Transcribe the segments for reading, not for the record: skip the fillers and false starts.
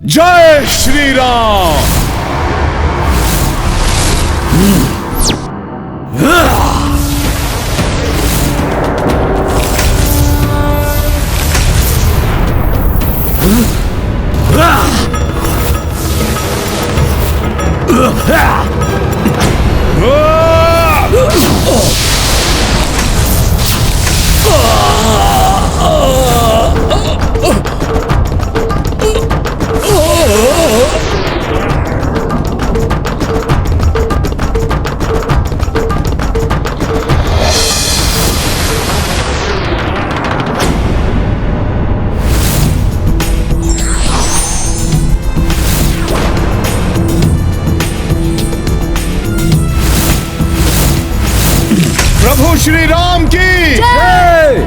जय श्री राम। प्रभु श्री राम की जय।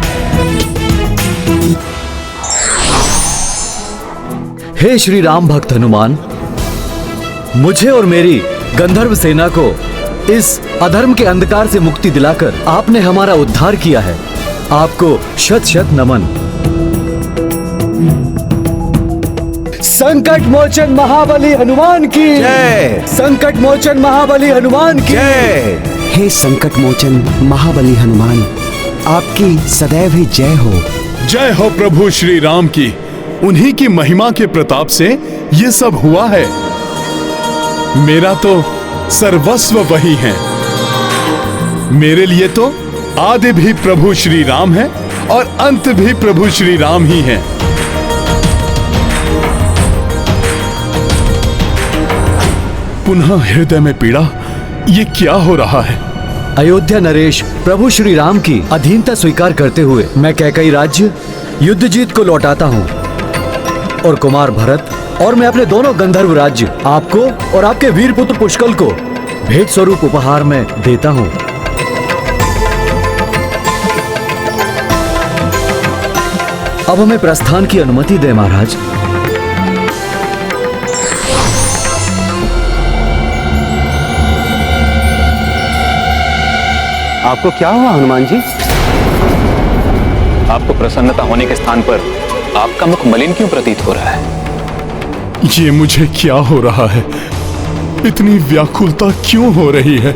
हे श्री राम भक्त हनुमान, मुझे और मेरी गंधर्व सेना को इस अधर्म के अंधकार से मुक्ति दिलाकर आपने हमारा उद्धार किया है। आपको शत शत नमन। संकट मोचन महाबली हनुमान की जय। संकट मोचन महाबली हनुमान की जय। हे संकट मोचन महाबली हनुमान, आपकी सदैव ही जय हो। जय हो प्रभु श्री राम की। उन्हीं की महिमा के प्रताप से ये सब हुआ है। मेरा तो सर्वस्व वही है। मेरे लिए तो आदि भी प्रभु श्री राम है और अंत भी प्रभु श्री राम ही है। पुनः हृदय में पीड़ा, ये क्या हो रहा है? अयोध्या नरेश प्रभु श्री राम की अधीनता स्वीकार करते हुए मैं कैकई राज्य युद्ध जीत को लौटाता हूँ और कुमार भरत और मैं अपने दोनों गंधर्व राज्य आपको और आपके वीर पुत्र पुष्कल को भेंट स्वरूप उपहार में देता हूँ। अब हमें प्रस्थान की अनुमति दे महाराज। आपको क्या हुआ हनुमान जी? आपको प्रसन्नता होने के स्थान पर आपका मुख मलिन क्यों प्रतीत हो रहा है? ये मुझे क्या हो रहा है? इतनी व्याकुलता क्यों हो रही है?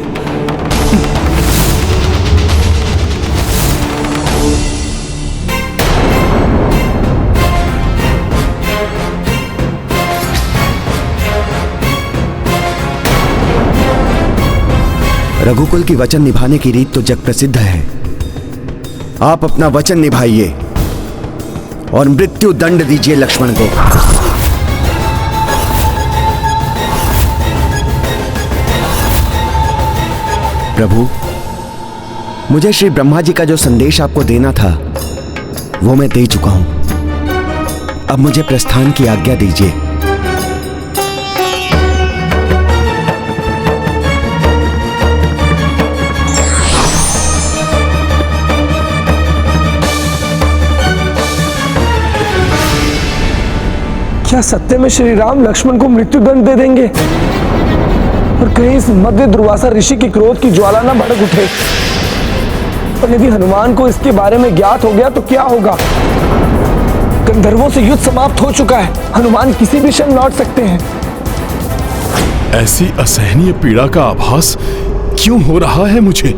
रघुकुल की वचन निभाने की रीत तो जग प्रसिद्ध है। आप अपना वचन निभाइए और मृत्यु दंड दीजिए लक्ष्मण को। प्रभु, मुझे श्री ब्रह्मा जी का जो संदेश आपको देना था वो मैं दे चुका हूं। अब मुझे प्रस्थान की आज्ञा दीजिए। क्या सत्य में श्री राम लक्ष्मण को मृत्यु दंड दे देंगे और कहीं इस मध्य दुर्वासा ऋषि की क्रोध की ज्वाला न भड़क उठे? और यदि हनुमान को इसके बारे में ज्ञात हो गया तो क्या होगा? गंधर्वों से युद्ध समाप्त हो चुका है। हनुमान किसी भी क्षण लौट सकते हैं। ऐसी असहनीय पीड़ा का आभास क्यों हो रहा है मुझे?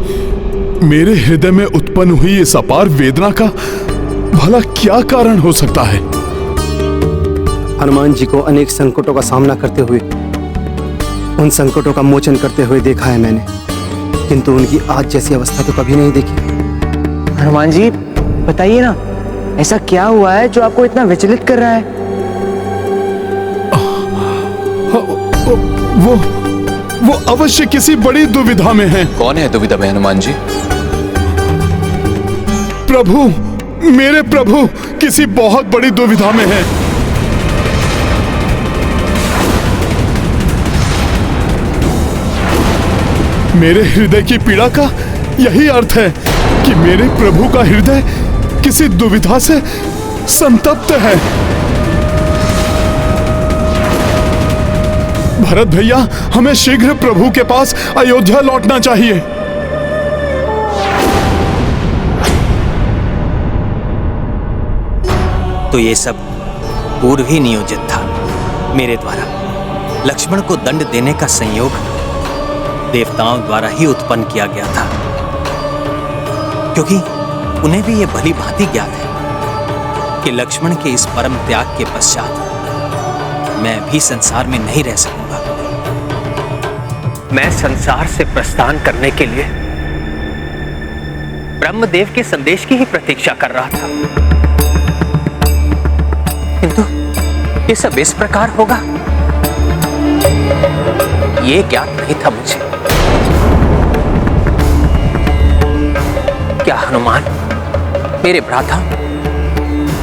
मेरे हृदय में उत्पन्न हुई इस अपार वेदना का भला क्या कारण हो सकता है? हनुमान जी को अनेक संकटों का सामना करते हुए, उन संकटों का मोचन करते हुए देखा है मैंने, किंतु उनकी आज जैसी अवस्था तो कभी नहीं देखी। हनुमान जी बताइए ना, ऐसा क्या हुआ है जो आपको इतना विचलित कर रहा है? वो अवश्य किसी बड़ी दुविधा में है। कौन है दुविधा में हनुमान जी? प्रभु, मेरे प्रभु किसी बहुत बड़ी दुविधा में है। मेरे हृदय की पीड़ा का यही अर्थ है कि मेरे प्रभु का हृदय किसी दुविधा से संतप्त है। भरत भैया, हमें शीघ्र प्रभु के पास अयोध्या लौटना चाहिए। तो ये सब पूर्व ही नियोजित था। मेरे द्वारा लक्ष्मण को दंड देने का संयोग देवताओं द्वारा ही उत्पन्न किया गया था, क्योंकि उन्हें भी यह भली भांति ज्ञात है कि लक्ष्मण के इस परम त्याग के पश्चात मैं भी संसार में नहीं रह सकूंगा। मैं संसार से प्रस्थान करने के लिए ब्रह्मदेव के संदेश की ही प्रतीक्षा कर रहा था, किंतु ये सब इस प्रकार होगा ये ज्ञात नहीं था मुझे। क्या हनुमान मेरे भ्राता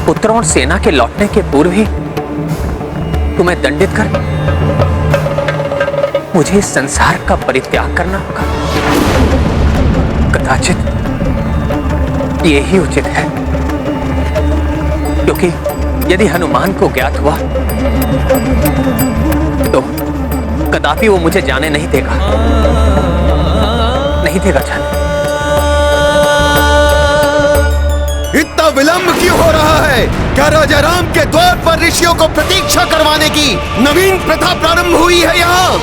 पुत्रों और सेना के लौटने के पूर्व ही तुम्हें दंडित कर मुझे इस संसार का परित्याग करना होगा? कदाचित यही उचित है, क्योंकि यदि हनुमान को ज्ञात हुआ तो कदापि वो मुझे जाने नहीं देगा, नहीं देगा जाने। इतना विलंब क्यों हो रहा है? क्या राजा राम के द्वार पर ऋषियों को प्रतीक्षा करवाने की नवीन प्रथा प्रारंभ हुई है यहाँ?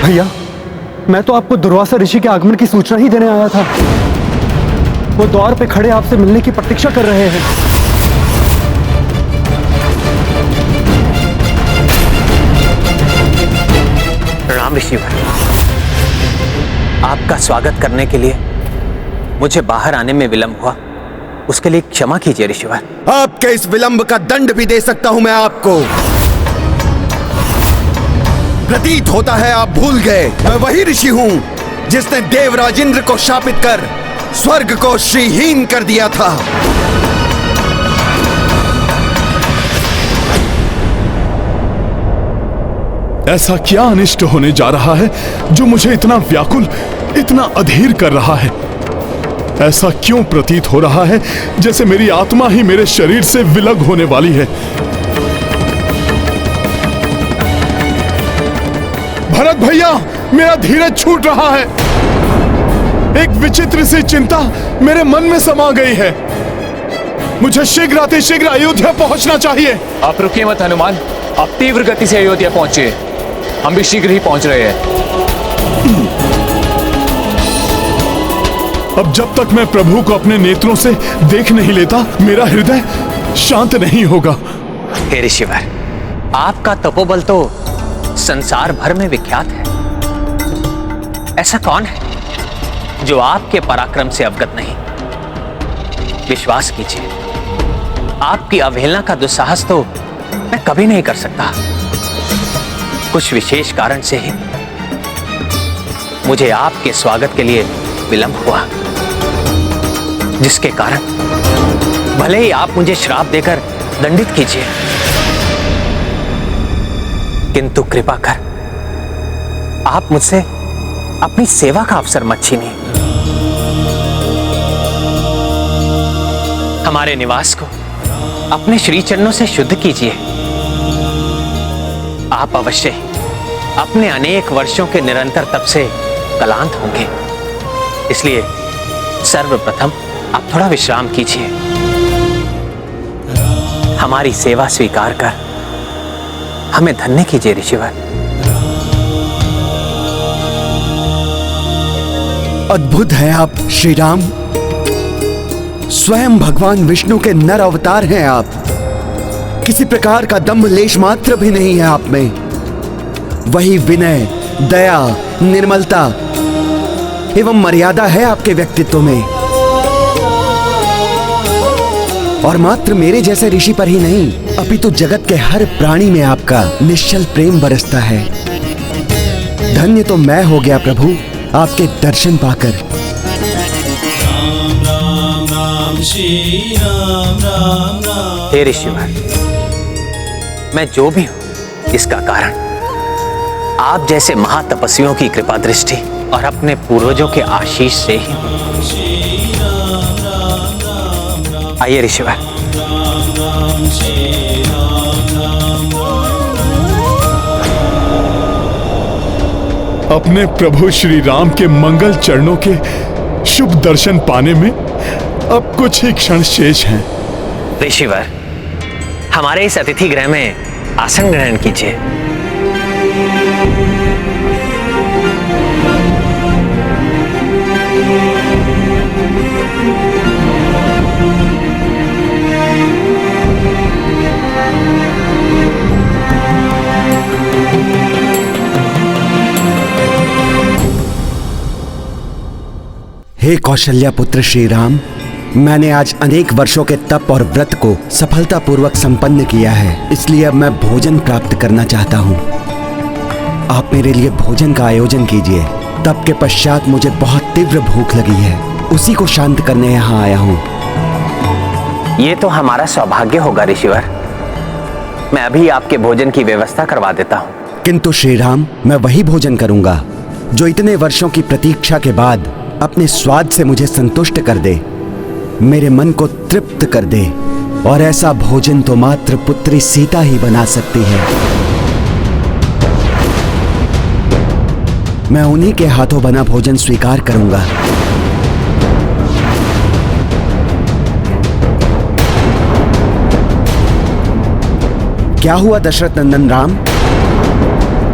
भैया, मैं तो आपको दुर्वासा ऋषि के आगमन की सूचना ही देने आया था। वो द्वार पे खड़े आपसे मिलने की प्रतीक्षा कर रहे हैं। राम ऋषिवर, आपका स्वागत करने के लिए मुझे बाहर आने में विलंब हुआ, उसके लिए क्षमा कीजिए ऋषिवर। आपके इस विलंब का दंड भी दे सकता हूं मैं आपको। प्रतीत होता है आप भूल गए, मैं वही ऋषि हूं जिसने देवराज इंद्र को शापित कर स्वर्ग को श्रीहीन कर दिया था। ऐसा क्या अनिष्ट होने जा रहा है जो मुझे इतना व्याकुल, इतना अधीर कर रहा है? ऐसा क्यों प्रतीत हो रहा है जैसे मेरी आत्मा ही मेरे शरीर से विलग होने वाली है? भरत भैया, मेरा धीरज छूट रहा है। एक विचित्र सी चिंता मेरे मन में समा गई है। मुझे शीघ्र अतिशीघ्र अयोध्या पहुंचना चाहिए। आप रुकिए मत हनुमान, आप तीव्र गति से अयोध्या पहुंचिए, हम भी शीघ्र ही पहुंच रहे हैं। अब जब तक मैं प्रभु को अपने नेत्रों से देख नहीं लेता, मेरा हृदय शांत नहीं होगा। हे ऋषिवर, आपका तपोबल तो संसार भर में विख्यात है। ऐसा कौन है जो आपके पराक्रम से अवगत नहीं? विश्वास कीजिए, आपकी अवहेलना का दुस्साहस तो मैं कभी नहीं कर सकता। कुछ विशेष कारण से ही मुझे आपके स्वागत के लिए विलंब हुआ, जिसके कारण भले ही आप मुझे श्राप देकर दंडित कीजिए, किंतु कृपा कर आप मुझसे अपनी सेवा का अवसर मत छीनिए। हमारे निवास को अपने श्री चरणों से शुद्ध कीजिए। आप अवश्य ही अपने अनेक वर्षों के निरंतर तप से क्लांत होंगे, इसलिए सर्वप्रथम आप थोड़ा विश्राम कीजिए। हमारी सेवा स्वीकार कर हमें धन्य कीजिए ऋषिवर। अद्भुत है आप श्री राम, स्वयं भगवान विष्णु के नर अवतार हैं आप। किसी प्रकार का दम्भ लेश मात्र भी नहीं है आप में। वही विनय, दया, निर्मलता एवं मर्यादा है आपके व्यक्तित्व में। और मात्र मेरे जैसे ऋषि पर ही नहीं, अपितु जगत के हर प्राणी में आपका निश्चल प्रेम बरसता है। धन्य तो मैं हो गया प्रभु आपके दर्शन पाकर। हे ऋषिवर, मैं जो भी हूं इसका कारण आप जैसे महातपस्वियों की कृपा दृष्टि और अपने पूर्वजों के आशीष से ही हूं। आइए ऋषिवर। अपने प्रभु श्री राम के मंगल चरणों के शुभ दर्शन पाने में अब कुछ ही क्षण शेष हैं। ऋषिवर, हमारे इस अतिथि गृह में आसन ग्रहण कीजिए। हे कौशल्या पुत्र श्री राम, मैंने आज अनेक वर्षों के तप और व्रत को सफलतापूर्वक संपन्न किया है, इसलिए अब मैं भोजन प्राप्त करना चाहता हूँ। आप मेरे लिए भोजन का आयोजन कीजिए। तप के पश्चात मुझे बहुत तीव्र भूख लगी है, उसी को शांत करने यहाँ आया हूँ। ये तो हमारा सौभाग्य होगा ऋषिवर। मैं अभी आपके भोजन की व्यवस्था करवा देता हूँ। किंतु श्री राम, मैं वही भोजन करूंगा जो इतने वर्षों की प्रतीक्षा के बाद अपने स्वाद से मुझे संतुष्ट कर दे, मेरे मन को तृप्त कर दे, और ऐसा भोजन तो मात्र पुत्री सीता ही बना सकती है। मैं उन्हीं के हाथों बना भोजन स्वीकार करूंगा। क्या हुआ दशरथ नंदन राम?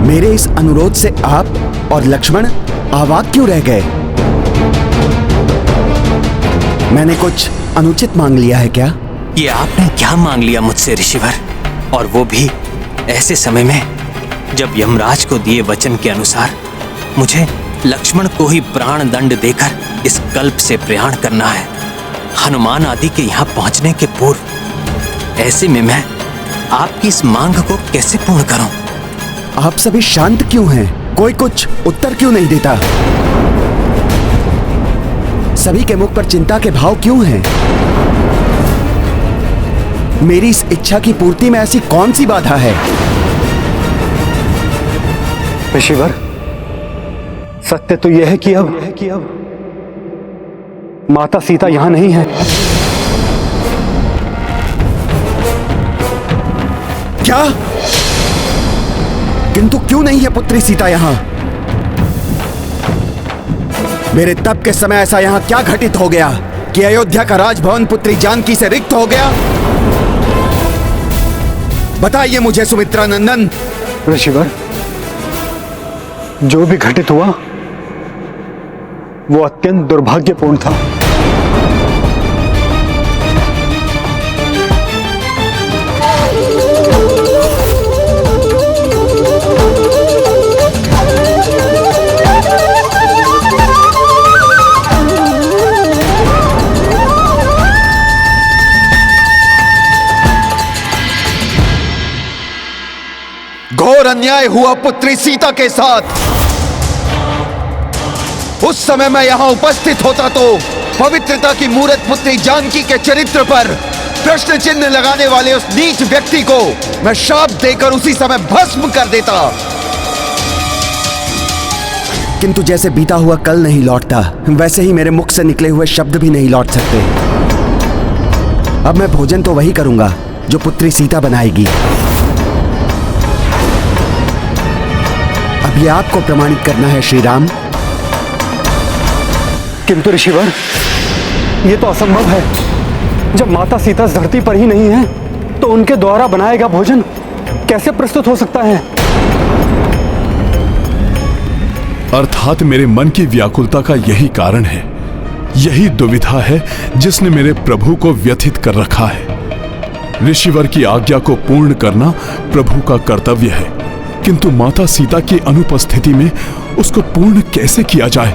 मेरे इस अनुरोध से आप और लक्ष्मण अवाक क्यों रह गए? मैंने कुछ अनुचित मांग लिया है क्या? ये आपने क्या मांग लिया मुझसे ऋषिवर, और वो भी ऐसे समय में जब यमराज को दिए वचन के अनुसार मुझे लक्ष्मण को ही प्राण दंड देकर इस कल्प से प्रयाण करना है, हनुमान आदि के यहाँ पहुंचने के पूर्व। ऐसे में मैं आपकी इस मांग को कैसे पूर्ण करूं? आप सभी शांत क्यों हैं? कोई कुछ उत्तर क्यों नहीं देता? सभी के मुख पर चिंता के भाव क्यों हैं? मेरी इस इच्छा की पूर्ति में ऐसी कौन सी बाधा है? ऋषिवर, सत्य तो यह है कि अब माता सीता यहां नहीं है। क्या? किंतु क्यों नहीं है पुत्री सीता यहां? मेरे तप के समय ऐसा यहां क्या घटित हो गया कि अयोध्या का राजभवन पुत्री जानकी से रिक्त हो गया? बताइए मुझे सुमित्रा नंदन। ऋषिवर, जो भी घटित हुआ वो अत्यंत दुर्भाग्यपूर्ण था। घोर अन्याय हुआ पुत्री सीता के साथ। उस समय मैं यहां उपस्थित होता तो पवित्रता की मूरत पुत्री जानकी के चरित्र पर प्रश्न चिन्ह लगाने वाले उस नीच व्यक्ति को मैं शाप देकर उसी समय भस्म कर देता। किंतु जैसे बीता हुआ कल नहीं लौटता, वैसे ही मेरे मुख से निकले हुए शब्द भी नहीं लौट सकते। अब मैं भोजन तो वही करूंगा जो पुत्री सीता बनाएगी। अब ये आपको प्रमाणित करना है श्री राम। किंतु ऋषिवर, यह तो असंभव है। जब माता सीता इस धरती पर ही नहीं है तो उनके द्वारा बनाया गया भोजन कैसे प्रस्तुत हो सकता है? अर्थात मेरे मन की व्याकुलता का यही कारण है, यही दुविधा है जिसने मेरे प्रभु को व्यथित कर रखा है। ऋषिवर की आज्ञा को पूर्ण करना प्रभु का कर्तव्य है, किंतु माता सीता की अनुपस्थिति में उसको पूर्ण कैसे किया जाए,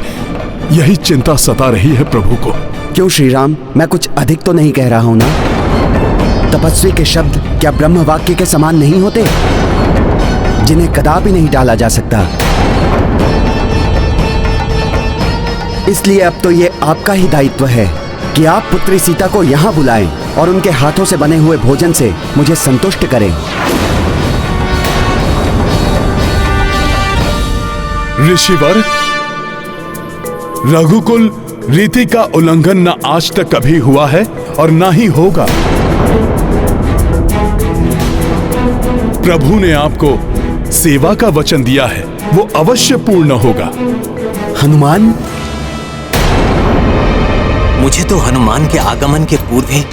यही चिंता सता रही है प्रभु को। क्यों श्री राम, मैं कुछ अधिक तो नहीं कह रहा हूं ना? तपस्वी के शब्द क्या ब्रह्म वाक्य के समान नहीं होते, जिन्हें कदापि नहीं टाला जा सकता? इसलिए अब तो ये आपका ही दायित्व है कि आप पुत्री सीता को यहां बुलाएं और उनके हाथों से बने हुए भोजन से मुझे संतुष्ट करें। ऋषिवर, रघुकुल रीति का उल्लंघन न आज तक कभी हुआ है और ना ही होगा। प्रभु ने आपको सेवा का वचन दिया है, वो अवश्य पूर्ण होगा। हनुमान, मुझे तो हनुमान के आगमन के पूर्व ही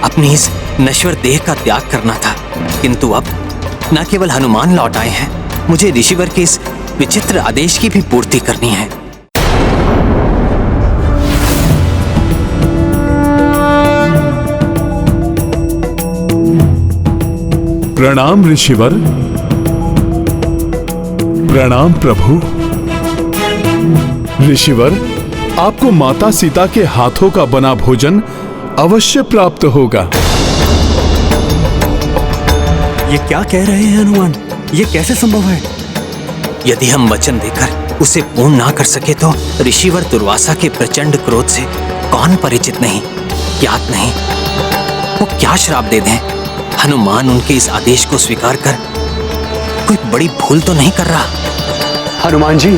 अपनी इस नश्वर देह का त्याग करना था, किंतु अब न केवल हनुमान लौट आए हैं, मुझे ऋषिवर के इस विचित्र आदेश की भी पूर्ति करनी है। प्रणाम ऋषिवर। प्रणाम प्रभु। ऋषिवर, आपको माता सीता के हाथों का बना भोजन अवश्य प्राप्त होगा। ये क्या कह रहे हैं हनुमान? ये कैसे संभव है? यदि हम वचन देकर उसे पूर्ण ना कर सके तो ऋषिवर दुर्वासा के प्रचंड क्रोध से कौन परिचित नहीं, ज्ञात नहीं। वो क्या श्राप दे दें? हनुमान उनके इस आदेश को स्वीकार कर कोई बड़ी भूल तो नहीं कर रहा। हनुमान जी,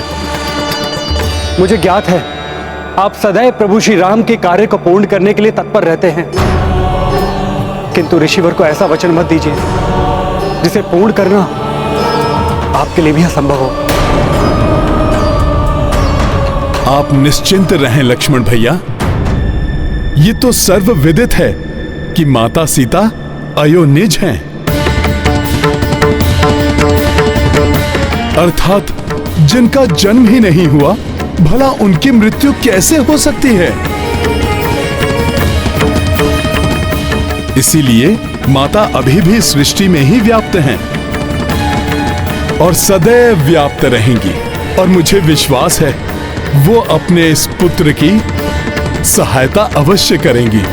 मुझे ज्ञात है आप सदैव प्रभु श्री राम के कार्य को पूर्ण करने के लिए तत्पर रहते हैं, किंतु ऋषिवर को ऐसा वचन मत दीजिए जिसे पूर्ण करना आपके लिए भी असंभव हो। आप निश्चिंत रहें लक्ष्मण भैया। ये तो सर्वविदित है कि माता सीता अयोनिज हैं, अर्थात जिनका जन्म ही नहीं हुआ, भला उनकी मृत्यु कैसे हो सकती है? इसीलिए माता अभी भी सृष्टि में ही व्याप्त हैं और सदैव व्याप्त रहेंगी। और मुझे विश्वास है वो अपने इस पुत्र की सहायता अवश्य करेंगी।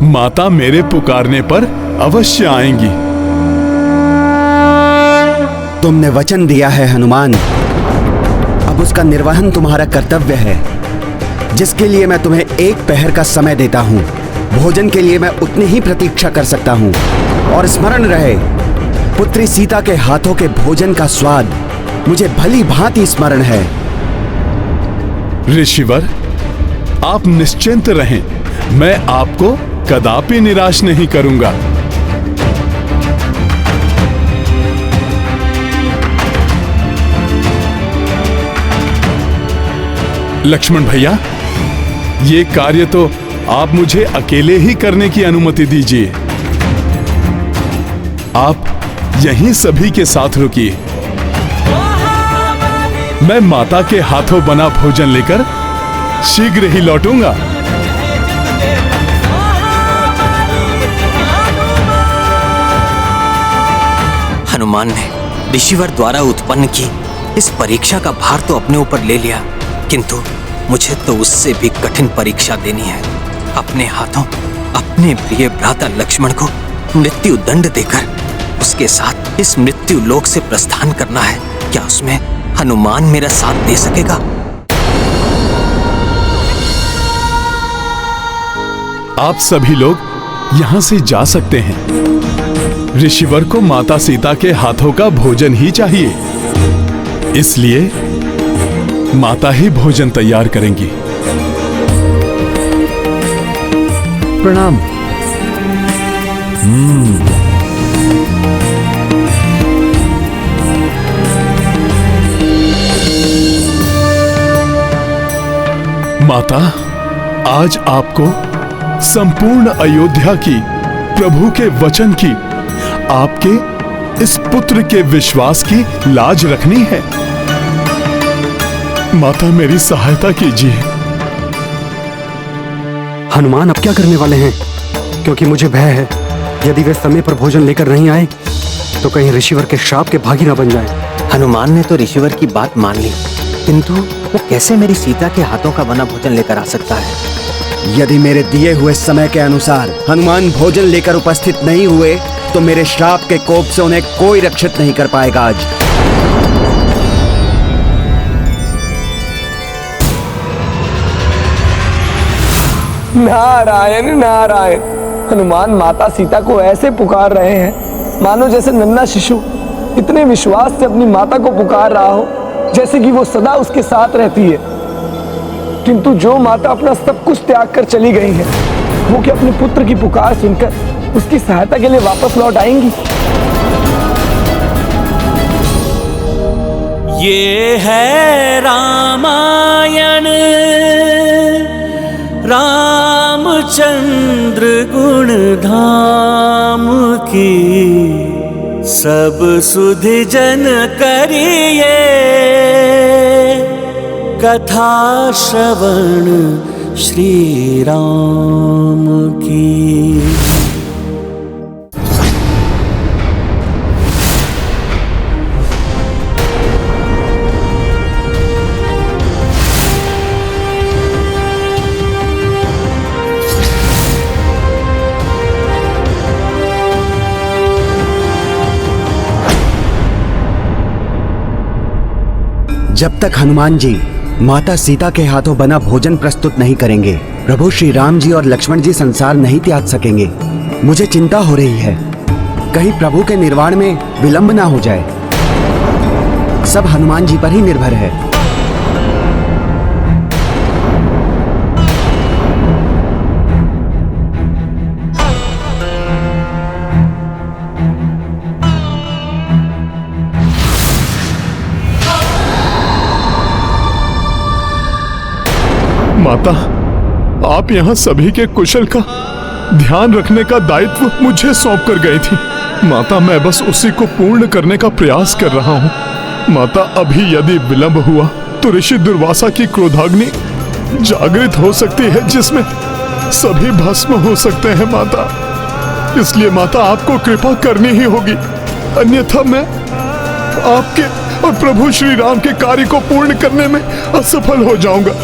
माता मेरे पुकारने पर अवश्य आएंगी। तुमने वचन दिया है हनुमान, अब उसका निर्वहन तुम्हारा कर्तव्य है, जिसके लिए मैं तुम्हें एक पहर का समय देता हूँ। भोजन के लिए मैं उतनी ही प्रतीक्षा कर सकता हूँ। और स्मरण रहे, पुत्री सीता के हाथों के भोजन का स्वाद मुझे भली भांति स्मरण है। ऋषिवर, आप निश्चिंत रहें, मैं आपको कदापि निराश नहीं करूंगा। लक्ष्मण भैया, ये कार्य तो आप मुझे अकेले ही करने की अनुमति दीजिए। आप यहीं सभी के साथ रुकिए। मैं माता के हाथों बना भोजन लेकर शीघ्र ही लौटूंगा। हनुमान ने ऋषिवर द्वारा उत्पन्न की इस परीक्षा का भार तो अपने ऊपर ले लिया, किंतु मुझे तो उससे भी कठिन परीक्षा देनी है। अपने हाथों अपने प्रिय भ्राता लक्ष्मण को मृत्यु दंड देकर उसके साथ इस मृत्यु लोक से प्रस्थान करना है। क्या उसमें हनुमान मेरा साथ दे सकेगा? आप सभी लोग यहां से जा सकते हैं। ऋषिवर को माता सीता के हाथों का भोजन ही चाहिए, इसलिए माता ही भोजन तैयार करेंगी। प्रणाम। माता, आज आपको संपूर्ण अयोध्या की प्रभु के वचन की, आपके इस पुत्र के विश्वास की लाज रखनी है। माता, मेरी सहायता कीजिए। हनुमान अब क्या करने वाले हैं? क्योंकि मुझे भय है, यदि वे समय पर भोजन लेकर नहीं आए तो कहीं ऋषिवर के श्राप के भागी ना बन जाएं। हनुमान ने तो ऋषिवर की बात मान ली, किंतु वो कैसे मेरी सीता के हाथों का बना भोजन लेकर आ सकता है? यदि मेरे दिए हुए समय के अनुसार हनुमान भोजन लेकर उपस्थित नहीं हुए तो मेरे श्राप के कोप से उन्हें कोई रक्षित नहीं कर पाएगा। आज नारायण नारायण। हनुमान माता सीता को ऐसे पुकार रहे हैं मानो जैसे नन्हा शिशु इतने विश्वास से अपनी माता को पुकार रहा हो, जैसे कि वो सदा उसके साथ रहती है। किंतु जो माता अपना सब कुछ त्याग कर चली गई है, वो क्या अपने पुत्र की पुकार सुनकर उसकी सहायता के लिए वापस लौट आएंगी? ये है रामायण रामचंद्र गुण धाम की सब सुधि जन करिए कथा श्रवण श्री राम की। जब तक हनुमान जी माता सीता के हाथों बना भोजन प्रस्तुत नहीं करेंगे, प्रभु श्री राम जी और लक्ष्मण जी संसार नहीं त्याग सकेंगे। मुझे चिंता हो रही है, कहीं प्रभु के निर्वाण में विलंब ना हो जाए। सब हनुमान जी पर ही निर्भर है। माता, आप यहाँ सभी के कुशल का ध्यान रखने का दायित्व मुझे सौंप कर गई थी। माता, मैं बस उसी को पूर्ण करने का प्रयास कर रहा हूँ। माता, अभी यदि विलंब हुआ तो ऋषि दुर्वासा की क्रोधाग्नि जागृत हो सकती है, जिसमें सभी भस्म हो सकते हैं। माता, इसलिए माता आपको कृपा करनी ही होगी, अन्यथा मैं आपके और प्रभु श्री राम के कार्य को पूर्ण करने में असफल हो जाऊंगा।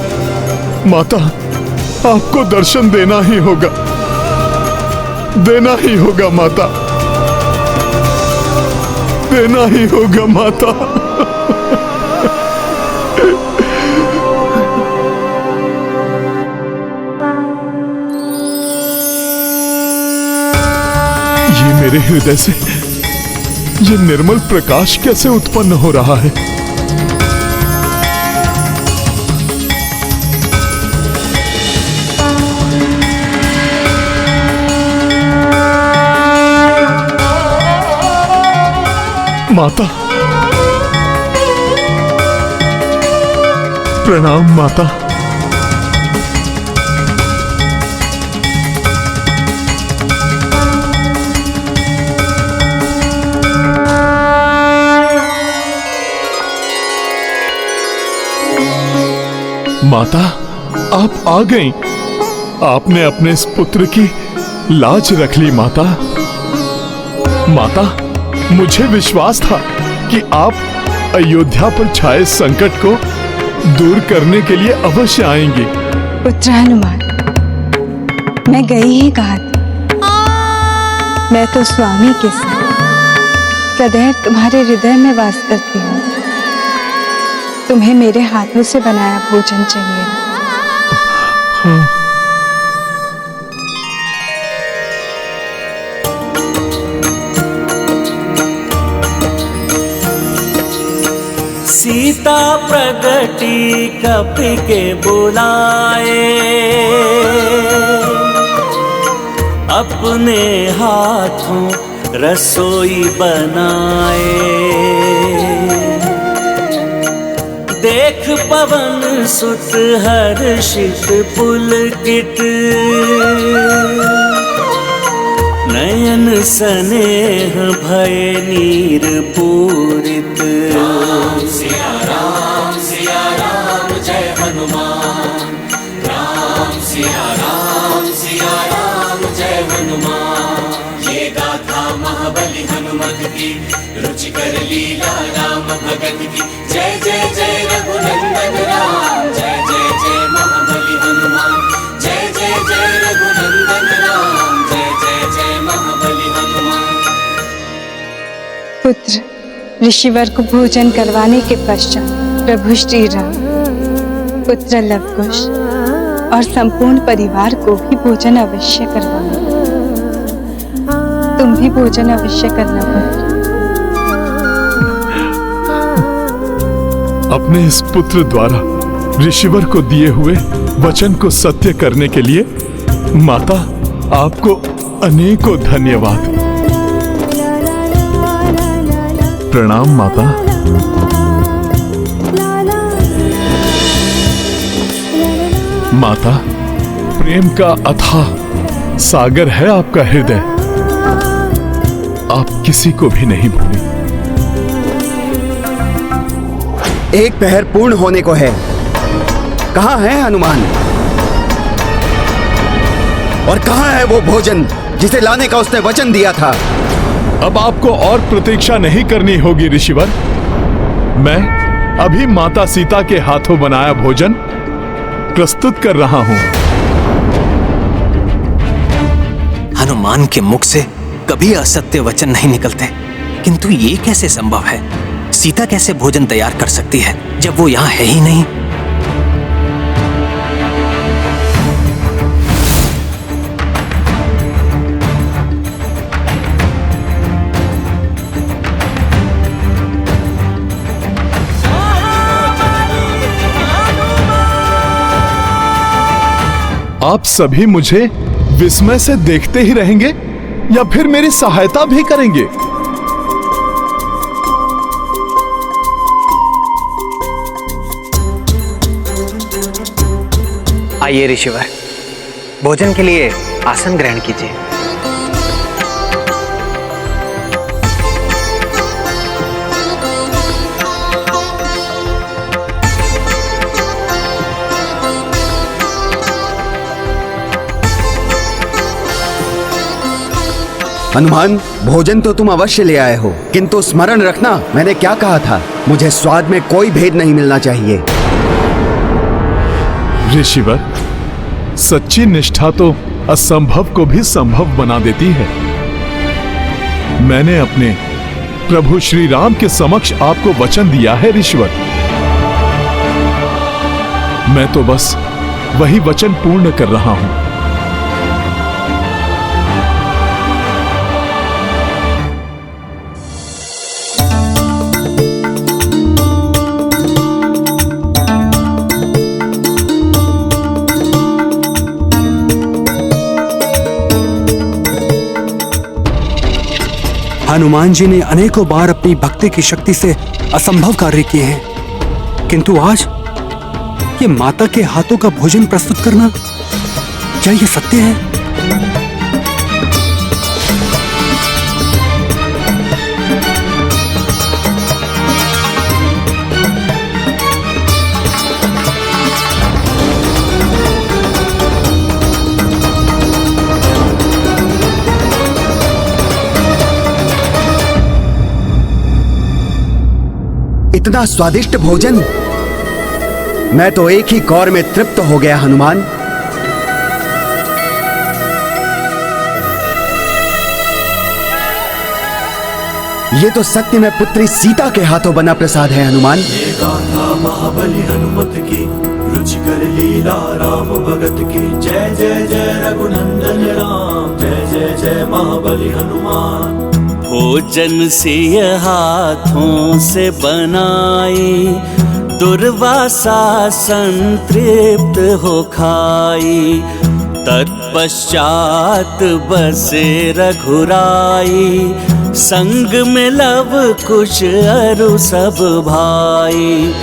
माता, आपको दर्शन देना ही होगा, देना ही होगा माता, देना ही होगा माता। ये मेरे हृदय से ये निर्मल प्रकाश कैसे उत्पन्न हो रहा है? माता, प्रणाम माता। माता, आप आ गईं। आपने अपने इस पुत्र की लाज रख ली माता। माता, मुझे विश्वास था कि आप अयोध्या पर छाए संकट को दूर करने के लिए अवश्य आएंगे। पुत्र हनुमान, मैं गई ही कहा थी, मैं तो स्वामी के साथ सदैव तुम्हारे हृदय में वास करती हूँ। तुम्हें मेरे हाथों से बनाया भोजन चाहिए। हाँ। सीता प्रगति कपि के बुलाए, अपने हाथों रसोई बनाए। देख पवन सुत हर्षित पुलकित, नयन स्नेह भय नीर पूरित। राम सिया राम जय हनुमान। राम सिया राम जय हनुमान। ये गाथा महाबली हनुमत की, रुचिकर लीला राम भगत की। जय जय जय रघुनंदन राम, जय जय जय महाबली हनुमान। जय जय जय रघुनंदन राम, जय जय जय महाबली हनुमान। पुत्र, ऋषिवर को भोजन करवाने के पश्चात प्रभु श्री राम, पुत्र लवकुश और संपूर्ण परिवार को भी भोजन अवश्य करवाना। तुम भी भोजन अवश्य करना पुत्र। अपने इस पुत्र द्वारा ऋषिवर को दिए हुए वचन को सत्य करने के लिए माता, आपको अनेकों धन्यवाद। प्रणाम माता। माता, प्रेम का अथाह सागर है आपका हृदय। आप किसी को भी नहीं भूलें। एक पहर पूर्ण होने को है। कहां है हनुमान? और कहां है वो भोजन जिसे लाने का उसने वचन दिया था? अब आपको और प्रतीक्षा नहीं करनी होगी ऋषिवर। मैं अभी माता सीता के हाथों बनाया भोजन प्रस्तुत कर रहा हूं। हनुमान के मुख से कभी असत्य वचन नहीं निकलते, किंतु ये कैसे संभव है? सीता कैसे भोजन तैयार कर सकती है जब वो यहां है ही नहीं? आप सभी मुझे विस्मय से देखते ही रहेंगे या फिर मेरी सहायता भी करेंगे? आइए ऋषिवर, भोजन के लिए आसन ग्रहण कीजिए। हनुमान, भोजन तो तुम अवश्य ले आए हो, किंतु स्मरण रखना मैंने क्या कहा था। मुझे स्वाद में कोई भेद नहीं मिलना चाहिए। ऋषिवर, सच्ची निष्ठा तो असंभव को भी संभव बना देती है। मैंने अपने प्रभु श्री राम के समक्ष आपको वचन दिया है ऋषिवर। मैं तो बस वही वचन पूर्ण कर रहा हूं। हनुमान जी ने अनेकों बार अपनी भक्ति की शक्ति से असंभव कार्य किए हैं, किंतु आज ये माता के हाथों का भोजन प्रस्तुत करना, क्या ये सत्य है? इतना स्वादिष्ट भोजन! मैं तो एक ही कौर में तृप्त हो गया हनुमान। ये तो सत्य में पुत्री सीता के हाथों बना प्रसाद है हनुमान। ये गाथा महाबली हनुमत की, रुचिकर लीला राम भगत की। जय जय जय रघुनंदन राम, जय जय जय महाबली हनुमान। भोजन सिय हाथों से बनाई, दुर्वासा संतृप्त हो खाई। तत्पश्चात बसे रघुराई, संग में लव कुश अरु सब भाई।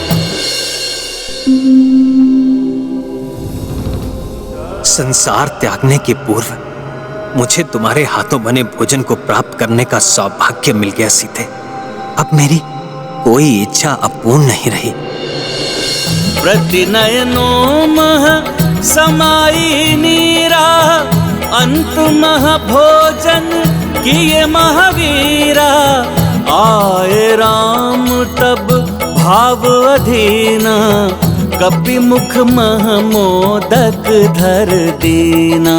संसार त्यागने के पूर्व मुझे तुम्हारे हाथों बने भोजन को प्राप्त करने का सौभाग्य मिल गया सीते। अब मेरी कोई इच्छा अपूर्ण नहीं रही। प्रतिनयनों मह समाई नीरा, अंत मह भोजन किए महावीरा। आए राम तब भाव अधीना, कपि मुख मह मोदक धर दीना।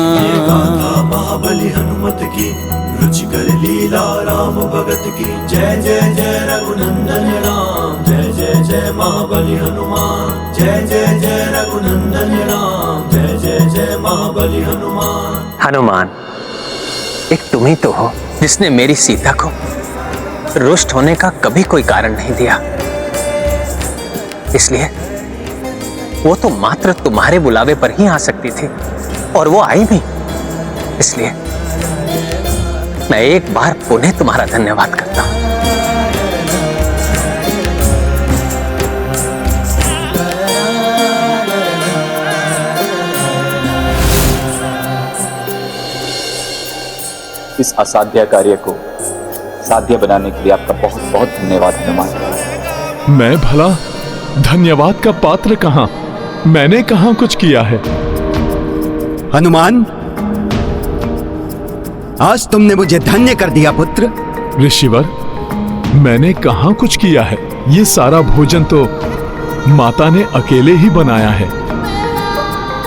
महाबली हनुमत की, रुचिकर लीला राम भगत की। जय जय जय रघुनंदन राम, जय जय जय महाबली हनुमान। जय जय जय रघुनंदन राम, जय जय जय महाबली हनुमान। हनुमान, एक तुम ही तो हो जिसने मेरी सीता को रुष्ट होने का कभी कोई कारण नहीं दिया। इसलिए वो तो मात्र तुम्हारे बुलावे पर ही आ सकती थी, और वो आई भी। इसलिए मैं एक बार पुनः तुम्हारा धन्यवाद करता हूं। इस असाध्य कार्य को साध्य बनाने के लिए आपका बहुत बहुत धन्यवाद हनुमान। मैं भला धन्यवाद का पात्र कहां? मैंने कहां कुछ किया है? हनुमान, आज तुमने मुझे धन्य कर दिया पुत्र। ऋषिवर, मैंने कहां कुछ किया है? ये सारा भोजन तो माता ने अकेले ही बनाया है।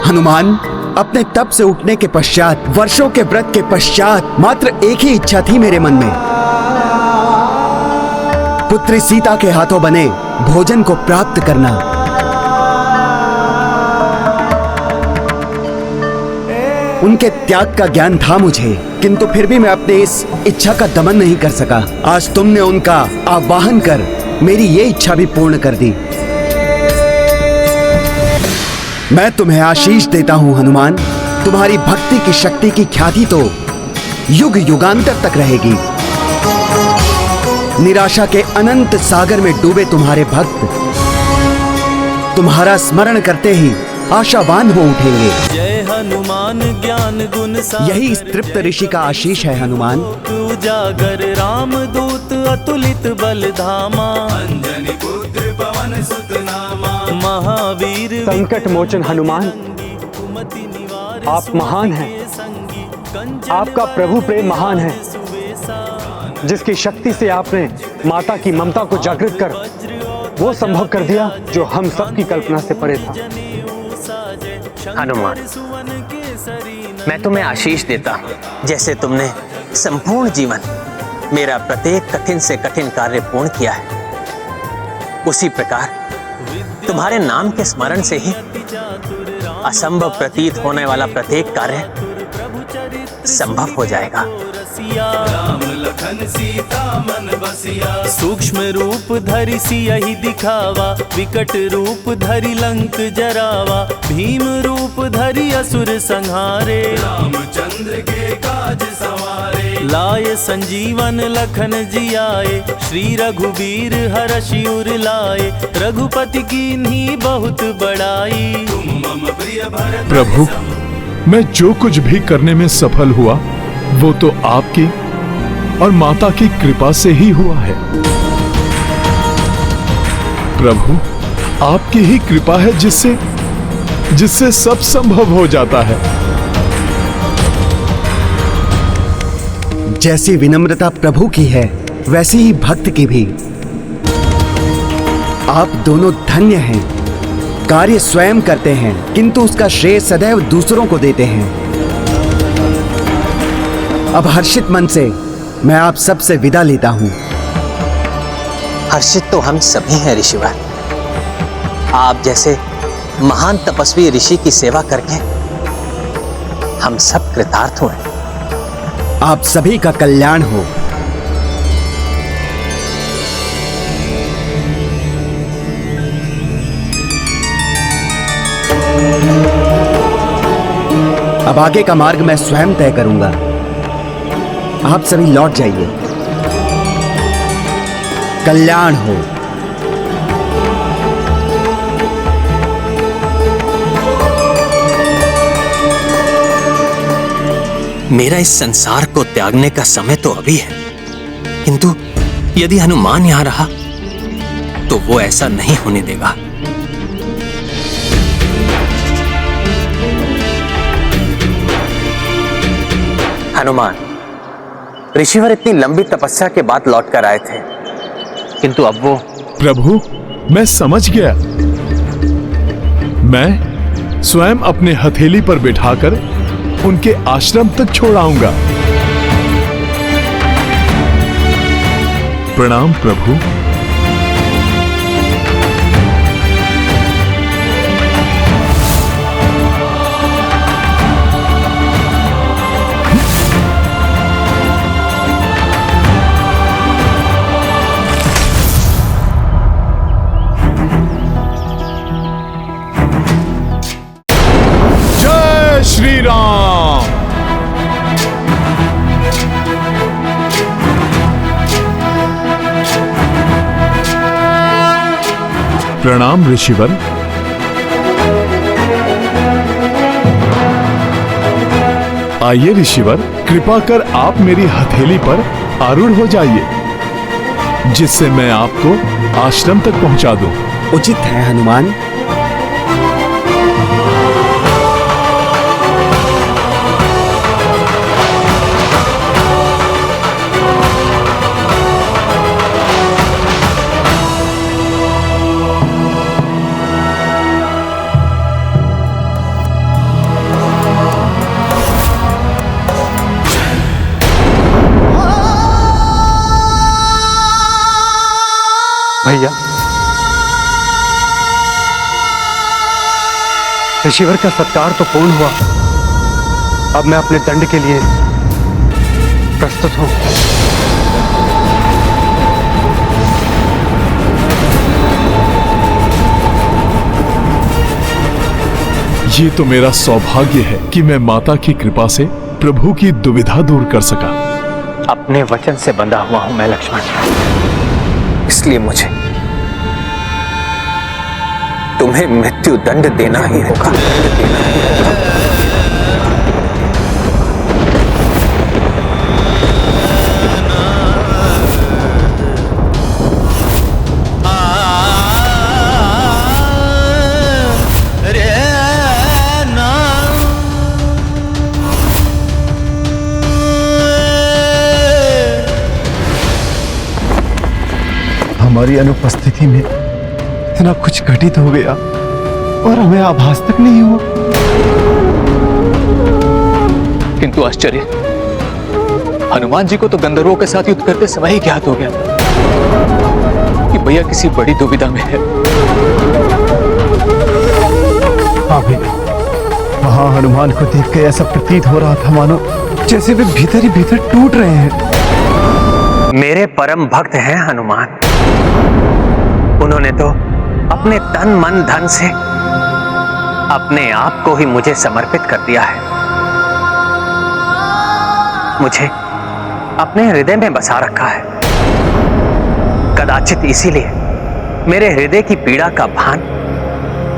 हनुमान, अपने तप से उठने के पश्चात, वर्षों के व्रत के पश्चात, मात्र एक ही इच्छा थी मेरे मन में, पुत्री सीता के हाथों बने भोजन को प्राप्त करना। उनके त्याग का ज्ञान था मुझे, किंतु फिर भी मैं अपने इस इच्छा का दमन नहीं कर सका। आज तुमने उनका आवाहन कर मेरी ये इच्छा भी पूर्ण कर दी। मैं तुम्हें आशीष देता हूं हनुमान। तुम्हारी भक्ति की शक्ति की ख्याति तो युग युगांतर तक रहेगी। निराशा के अनंत सागर में डूबे तुम्हारे भक्त तुम्हारा स्मरण करते ही आशावान हो उठेंगे। जय हनुमान ज्ञान गुण यही इस तृप्त ऋषि का आशीष है हनुमान। उजागर राम दूत अतुलित बल धामा, अंजनी पुत्र पवन सुत नामा, महावीर संकट मोचन हनुमान, आप महान हैं। आपका प्रभु प्रेम महान है, जिसकी शक्ति से आपने माता की ममता को जागृत कर वो संभव कर दिया जो हम सब की कल्पना से परे था। हनुमान, मैं तुम्हें आशीष देता हूं। जैसे तुमने संपूर्ण जीवन मेरा प्रत्येक कठिन से कठिन कार्य पूर्ण किया है, उसी प्रकार तुम्हारे नाम के स्मरण से ही असंभव प्रतीत होने वाला प्रत्येक कार्य संभव हो जाएगा। राम लखन सीता मन बसिया, सूक्ष्म रूप धरि सियहि दिखावा, विकट रूप धरि लंक जरावा, भीम रूप धरि असुर संहारे, रामचंद्र के काज सवारे, लाए संजीवन लखन जियाए, श्री रघुबीर हरषि उर लाए, रघुपति कीन्ही बहुत बड़ाई, तुम मम प्रिय भरत। प्रभु, मैं जो कुछ भी करने में सफल हुआ वो तो आपकी और माता की कृपा से ही हुआ है। प्रभु, आपकी ही कृपा है जिससे सब संभव हो जाता है। जैसी विनम्रता प्रभु की है, वैसी ही भक्त की भी। आप दोनों धन्य हैं। कार्य स्वयं करते हैं, किंतु उसका श्रेय सदैव दूसरों को देते हैं। अब हर्षित मन से मैं आप सब से विदा लेता हूं। हर्षित तो हम सभी हैं ऋषिवर। आप जैसे महान तपस्वी ऋषि की सेवा करके हम सब कृतार्थ हुए। आप सभी का कल्याण हो। अब आगे का मार्ग मैं स्वयं तय करूंगा। आप सभी लौट जाइए। कल्याण हो। मेरा इस संसार को त्यागने का समय तो अभी है, किंतु यदि हनुमान यहां रहा तो वो ऐसा नहीं होने देगा। हनुमान, ऋषिवर इतनी लंबी तपस्या के बाद लौट कर आए थे, किंतु अब वो। प्रभु, मैं समझ गया। मैं स्वयं अपने हथेली पर बिठाकर उनके आश्रम तक छोड़ आऊंगा। प्रणाम प्रभु। श्री राम। प्रणाम ऋषिवर। आइए ऋषिवर, कृपा कर आप मेरी हथेली पर आरूढ़ हो जाइए, जिससे मैं आपको आश्रम तक पहुंचा दूं। उचित है हनुमान। भैया, ऋषिवर का सत्कार तो पूर्ण हुआ। अब मैं अपने दंड के लिए प्रस्तुत हूं। ये तो मेरा सौभाग्य है कि मैं माता की कृपा से प्रभु की दुविधा दूर कर सका। अपने वचन से बंधा हुआ हूं मैं लक्ष्मण, इसलिए मुझे तुम्हें मृत्यु दंड देना ही होगा। हमारी अनुपस्थिति में इतना कुछ घटित हो गया और हमें आभास तक नहीं हुआ। किंतु आश्चर्य, हनुमान जी को तो गंधर्वों के साथ युद्ध करते समय ही ज्ञात हो गया कि भैया किसी बड़ी दुविधा में है। हाँ भैया, वहां हनुमान को देख के ऐसा प्रतीत हो रहा था मानो जैसे वे भीतर ही भीतर टूट रहे हैं। मेरे परम भक्त हैं हनुमान। उन्होंने तो अपने तन मन धन से अपने आप को ही मुझे समर्पित कर दिया है। मुझे अपने हृदय में बसा रखा है। कदाचित इसीलिए मेरे हृदय की पीड़ा का भान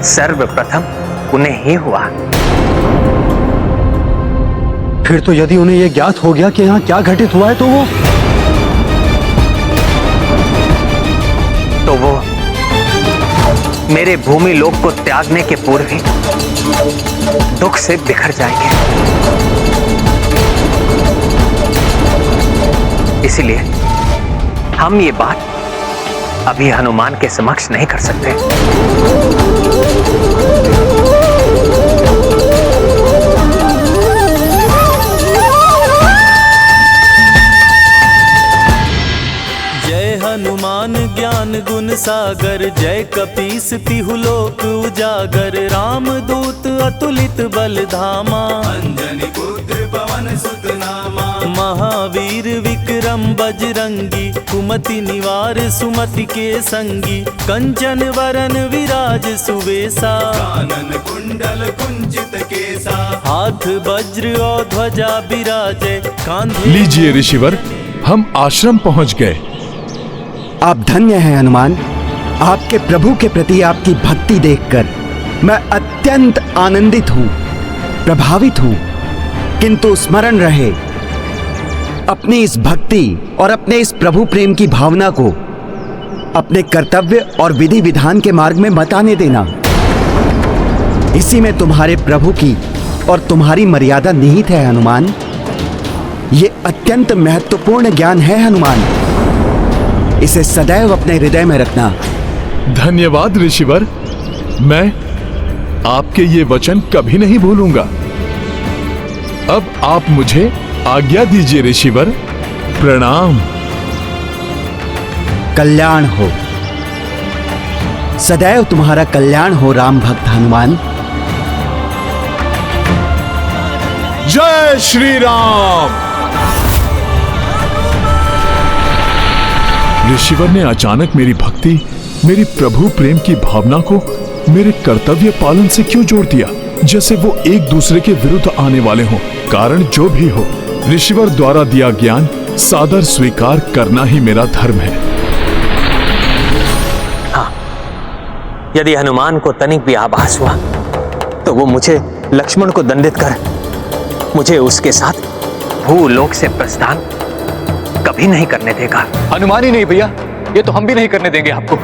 सर्वप्रथम उन्हें ही हुआ। फिर तो यदि उन्हें यह ज्ञात हो गया कि यहाँ क्या घटित हुआ है, तो वो मेरे भूमि लोक को त्यागने के पूर्व ही दुख से बिखर जाएंगे। इसलिए हम ये बात अभी हनुमान के समक्ष नहीं कर सकते। हनुमान ज्ञान गुण सागर, जय कपीस तिहु लोक उजागर। राम दूत अतुलित बल धामा, अंजनी पुत्र पवन सुत नामा। महावीर विक्रम बजरंगी, कुमति निवार सुमति के संगी। कंचन वरन विराज सुवेसा, कानन कुंडल कुंचित केसा। हाथ वज्र और ध्वजा विराजे, कांधे। लीजिए ऋषिवर, हम आश्रम पहुंच गए। आप धन्य हैं हनुमान। आपके प्रभु के प्रति आपकी भक्ति देखकर मैं अत्यंत आनंदित हूं, प्रभावित हूं। किंतु स्मरण रहे, अपनी इस भक्ति और अपने इस प्रभु प्रेम की भावना को अपने कर्तव्य और विधि विधान के मार्ग में मत आने देना। इसी में तुम्हारे प्रभु की और तुम्हारी मर्यादा निहित है हनुमान। ये अत्यंत महत्वपूर्ण ज्ञान है हनुमान। इसे सदैव अपने हृदय में रखना। धन्यवाद ऋषिवर, मैं आपके ये वचन कभी नहीं भूलूंगा। अब आप मुझे आज्ञा दीजिए ऋषिवर। प्रणाम। कल्याण हो, सदैव तुम्हारा कल्याण हो राम भक्त हनुमान। जय श्री राम। ऋषिवर ने अचानक मेरी भक्ति, मेरी प्रभु प्रेम की भावना को मेरे कर्तव्य पालन से क्यों जोड़ दिया, जैसे वो एक दूसरे के विरुद्ध आने वाले हों। कारण जो भी हो, ऋषिवर द्वारा दिया ज्ञान सादर स्वीकार करना ही मेरा धर्म है। हाँ, यदि हनुमान को तनिक भी आभास हुआ तो वो मुझे लक्ष्मण को दंडित कर मुझे उसके साथ भूलोक से प्रस्थान कभी नहीं करने देगा। हनुमान ही नहीं भैया, ये तो हम भी नहीं करने देंगे आपको।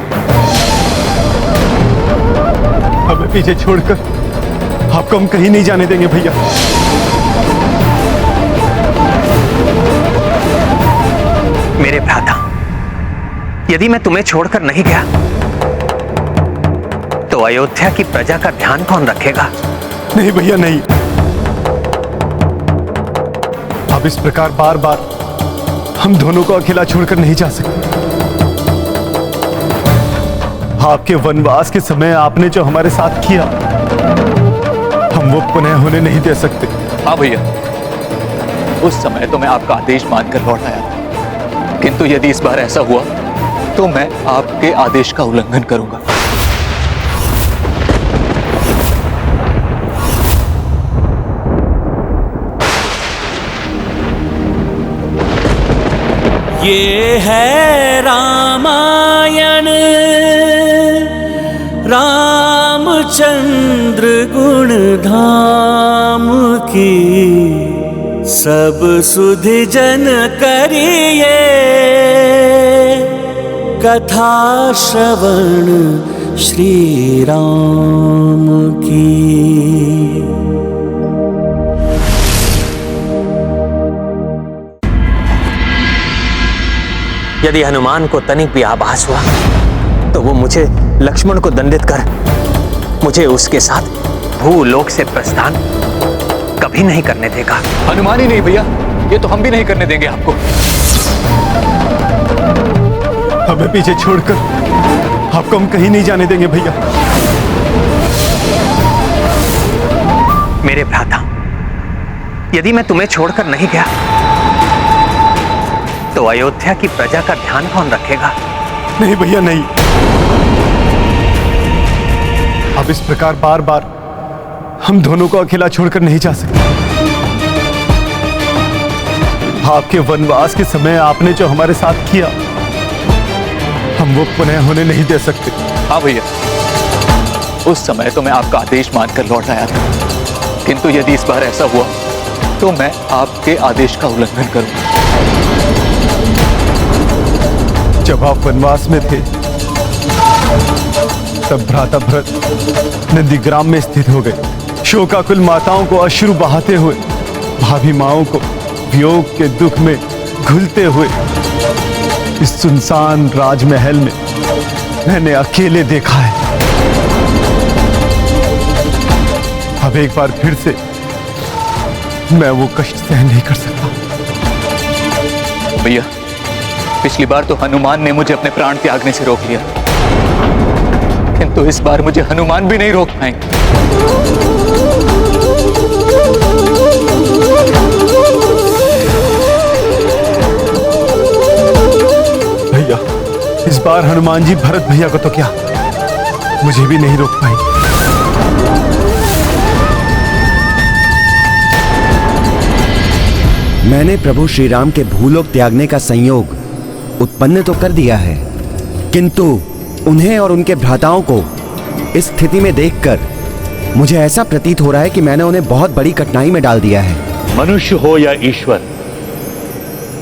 हमें पीछे छोड़कर आपको हम कहीं नहीं जाने देंगे भैया। मेरे भ्राता, यदि मैं तुम्हें छोड़कर नहीं गया तो अयोध्या की प्रजा का ध्यान कौन रखेगा? नहीं भैया नहीं, अब इस प्रकार बार बार हम दोनों को अकेला छोड़कर नहीं जा सकते। आपके वनवास के समय आपने जो हमारे साथ किया, हम वो पुनः होने नहीं दे सकते। हाँ भैया, उस समय तो मैं आपका आदेश मानकर लौट आया था, किंतु यदि इस बार ऐसा हुआ तो मैं आपके आदेश का उल्लंघन करूंगा। ये है रामायण, रामचंद्र गुण धाम की, सब सुधि जन करिए कथा श्रवण श्री राम की। यदि हनुमान को तनिक भी आभास हुआ तो वो मुझे लक्ष्मण को दंडित कर मुझे उसके साथ भूलोक से प्रस्थान कभी नहीं करने देगा। हनुमान ही नहीं भैया, ये तो हम भी नहीं करने देंगे आपको। हमें पीछे छोड़कर आपको हम कहीं नहीं जाने देंगे भैया। मेरे भ्राता, यदि मैं तुम्हें छोड़कर नहीं गया तो अयोध्या की प्रजा का ध्यान कौन रखेगा? नहीं भैया नहीं, अब इस प्रकार बार बार हम दोनों को अकेला छोड़कर नहीं जा सकते। आपके वनवास के समय आपने जो हमारे साथ किया, हम वो पुनः होने नहीं दे सकते। हाँ भैया, उस समय तो मैं आपका आदेश मानकर लौट आया था, किंतु यदि इस बार ऐसा हुआ तो मैं आपके आदेश का उल्लंघन करूंगा। जब आप वनवास में थे तब भ्राता भरत नंदीग्राम में स्थित हो गए। शोकाकुल माताओं को अश्रु बहाते हुए, भाभी माओं को वियोग के दुख में घुलते हुए इस सुनसान राजमहल में मैंने अकेले देखा है। अब एक बार फिर से मैं वो कष्ट सहन नहीं कर सकता। भैया, पिछली बार तो हनुमान ने मुझे अपने प्राण त्यागने से रोक लिया, किंतु इस बार मुझे हनुमान भी नहीं रोक पाएंगे। भैया, इस बार हनुमान जी भरत भैया को तो क्या, मुझे भी नहीं रोक पाएंगे। मैंने प्रभु श्री राम के भूलोक त्यागने का संयोग उत्पन्न तो कर दिया है, किंतु उन्हें और उनके भ्राताओं को इस स्थिति में देखकर मुझे ऐसा प्रतीत हो रहा है कि मैंने उन्हें बहुत बड़ी कठिनाई में डाल दिया है। मनुष्य हो या ईश्वर,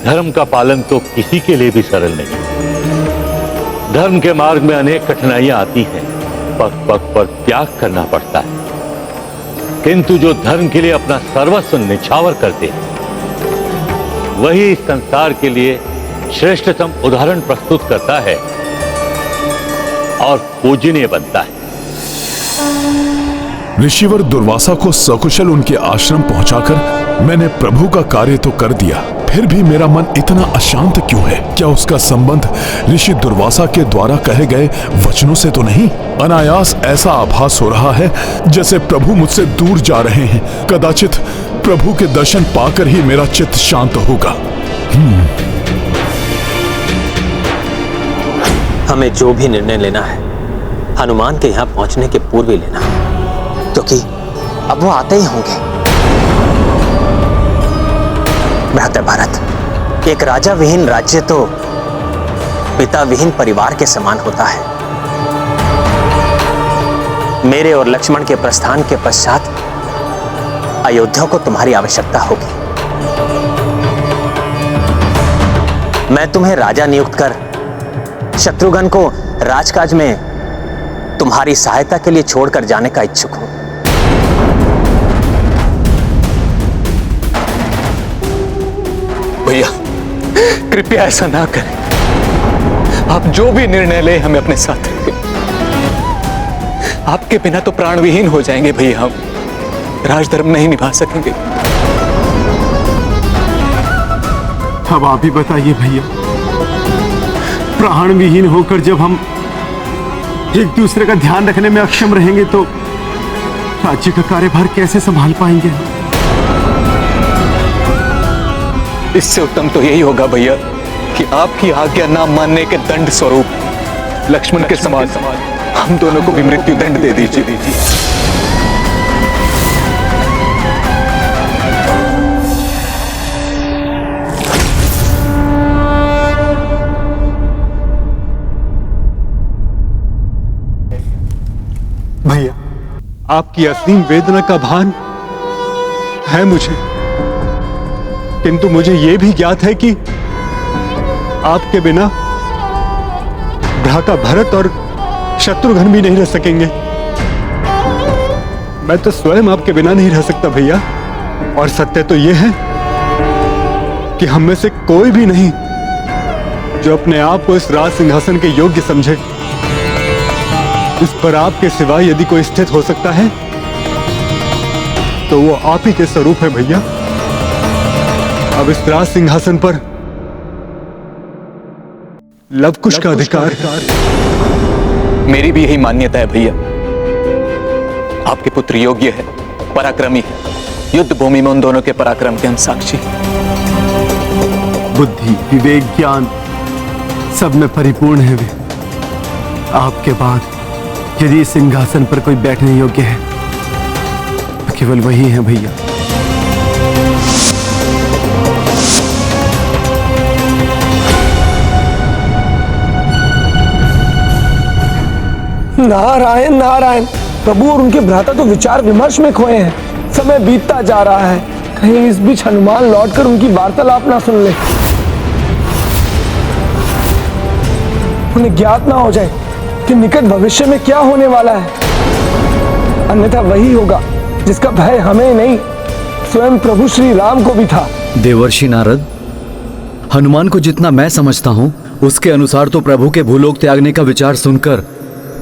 धर्म का पालन तो किसी के लिए भी सरल नहीं। धर्म के मार्ग में अनेक कठिनाइयां आती हैं, पग पग पर त्याग करना पड़ता है, किंतु जो धर्म के लिए अपना सर्वस्व निछावर करते हैं वही इस संसार के लिए श्रेष्ठतम उदाहरण प्रस्तुत करता है और पूजनीय बनता है। ऋषिवर दुर्वासा को सकुशल उनके आश्रम पहुंचाकर मैंने प्रभु का कार्य तो कर दिया, फिर भी मेरा मन इतना अशांत क्यों है? क्या उसका संबंध ऋषि दुर्वासा के द्वारा कहे गए वचनों से तो नहीं? अनायास ऐसा आभास हो रहा है जैसे प्रभु मुझसे दूर जा रहे हैं। कदाचित प्रभु के दर्शन पाकर ही मेरा चित्त शांत होगा। हमें जो भी निर्णय लेना है हनुमान के यहाँ पहुंचने के पूर्व ही लेना, क्योंकि अब वो आते ही होंगे। भ्राता भारत, एक राजा विहीन राज्य तो पिता विहीन परिवार के समान होता है। मेरे और लक्ष्मण के प्रस्थान के पश्चात अयोध्या को तुम्हारी आवश्यकता होगी। मैं तुम्हें राजा नियुक्त कर शत्रुघ्न को राजकाज में तुम्हारी सहायता के लिए छोड़कर जाने का इच्छुक हूं। भैया कृपया ऐसा ना करें। आप जो भी निर्णय ले हमें अपने साथ रखें। आपके बिना तो प्राण विहीन हो जाएंगे भैया, हम राजधर्म नहीं निभा सकेंगे। अब आप ही बताइए भैया, प्राण विहीन होकर जब हम एक दूसरे का ध्यान रखने में अक्षम रहेंगे तो राज्य का कार्यभार कैसे संभाल पाएंगे? इससे उत्तम तो यही होगा भैया कि आपकी आज्ञा ना मानने के दंड स्वरूप लक्ष्मण के समान हम दोनों को भी मृत्यु दंड दे दीजिए। भैया, आपकी असीम वेदना का भान है मुझे, किंतु मुझे यह भी ज्ञात है कि आपके बिना भ्राता भरत और शत्रुघ्न भी नहीं रह सकेंगे। मैं तो स्वयं आपके बिना नहीं रह सकता भैया। और सत्य तो यह है कि हम में से कोई भी नहीं जो अपने आप को इस राज सिंहासन के योग्य समझे। इस पर आपके सिवा यदि कोई स्थित हो सकता है तो वो आप ही के स्वरूप है भैया। अब इस राज सिंहासन पर लवकुश का अधिकार। मेरी भी यही मान्यता है भैया। आपके पुत्र योग्य है, पराक्रमी है। युद्ध भूमि में उन दोनों के पराक्रम के हम साक्षी। बुद्धि, विवेक, ज्ञान सब में परिपूर्ण है वे। आपके बाद यदि इस सिंहासन पर कोई बैठने योग्य है तो केवल वही है भैया। नारायण नारायण। प्रभु और उनके भ्राता तो विचार विमर्श में खोए हैं। समय बीतता जा रहा है, कहीं इस बीच हनुमान लौटकर उनकी वार्तालाप ना सुन ले, उन्हें ज्ञात ना हो जाए कि निकट भविष्य में क्या होने वाला है। अन्यथा वही होगा जिसका भय हमें नहीं स्वयं प्रभु श्री राम को भी था। देवर्षि नारद, हनुमान को जितना मैं समझता हूँ उसके अनुसार तो प्रभु के भूलोक त्यागने का विचार सुनकर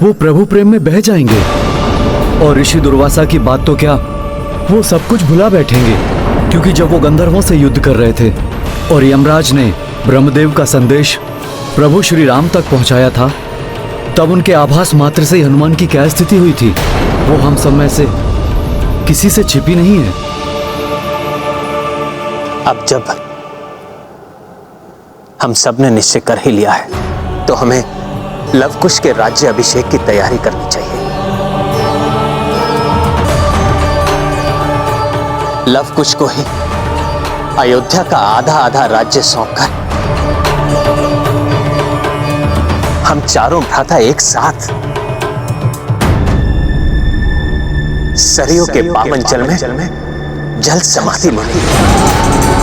वो प्रभु प्रेम में बह जाएंगे और ऋषि दुर्वासा की बात तो क्या, वो सब कुछ भुला बैठेंगे। क्योंकि जब वो गंधर्वों से युद्ध कर रहे थे और यमराज ने ब्रह्मदेव का संदेश प्रभु श्री राम तक पहुंचाया था, तब उनके आभास मात्र से ही हनुमान की क्या स्थिति हुई थी वो हम सब में से किसी से छिपी नहीं है। अब जब हम सब ने निश्चय कर ही लिया है तो हमें लवकुश के राज्य अभिषेक की तैयारी करनी चाहिए। लवकुश को ही अयोध्या का आधा आधा राज्य सौंपकर हम चारों भ्राता एक साथ सरयू के पावन जल में जल समाधि लेंगे।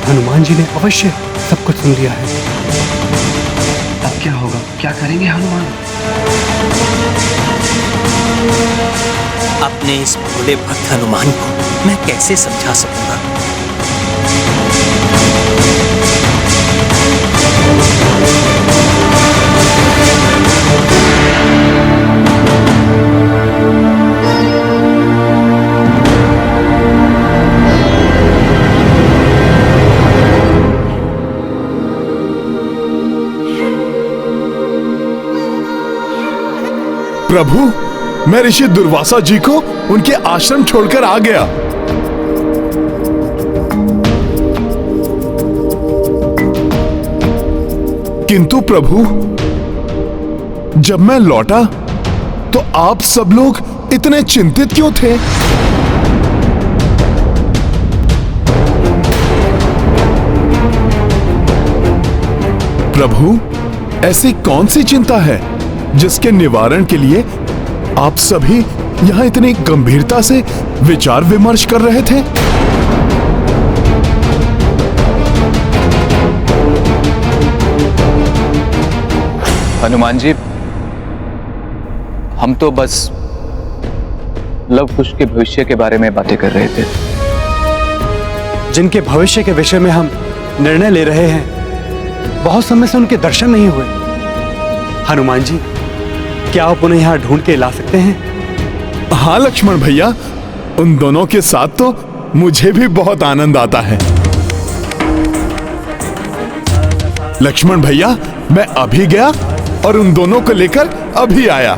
हनुमान जी ने अवश्य सब कुछ सुन लिया है। अब क्या होगा, क्या करेंगे हनुमान? अपने इस भोले भक्त हनुमान को मैं कैसे समझा सकूंगा? प्रभु, मैं ऋषि दुर्वासा जी को उनके आश्रम छोड़कर आ गया। किंतु प्रभु, जब मैं लौटा तो आप सब लोग इतने चिंतित क्यों थे? प्रभु, ऐसी कौन सी चिंता है जिसके निवारण के लिए आप सभी यहां इतनी गंभीरता से विचार विमर्श कर रहे थे? हनुमान जी, हम तो बस लव कुश के भविष्य के बारे में बातें कर रहे थे। जिनके भविष्य के विषय में हम निर्णय ले रहे हैं, बहुत समय से उनके दर्शन नहीं हुए। हनुमान जी, क्या आप उन्हें यहां ढूंढ के ला सकते हैं? हाँ लक्ष्मण भैया, उन दोनों के साथ तो मुझे भी बहुत आनंद आता है। लक्ष्मण भैया, मैं अभी गया और उन दोनों को लेकर अभी आया।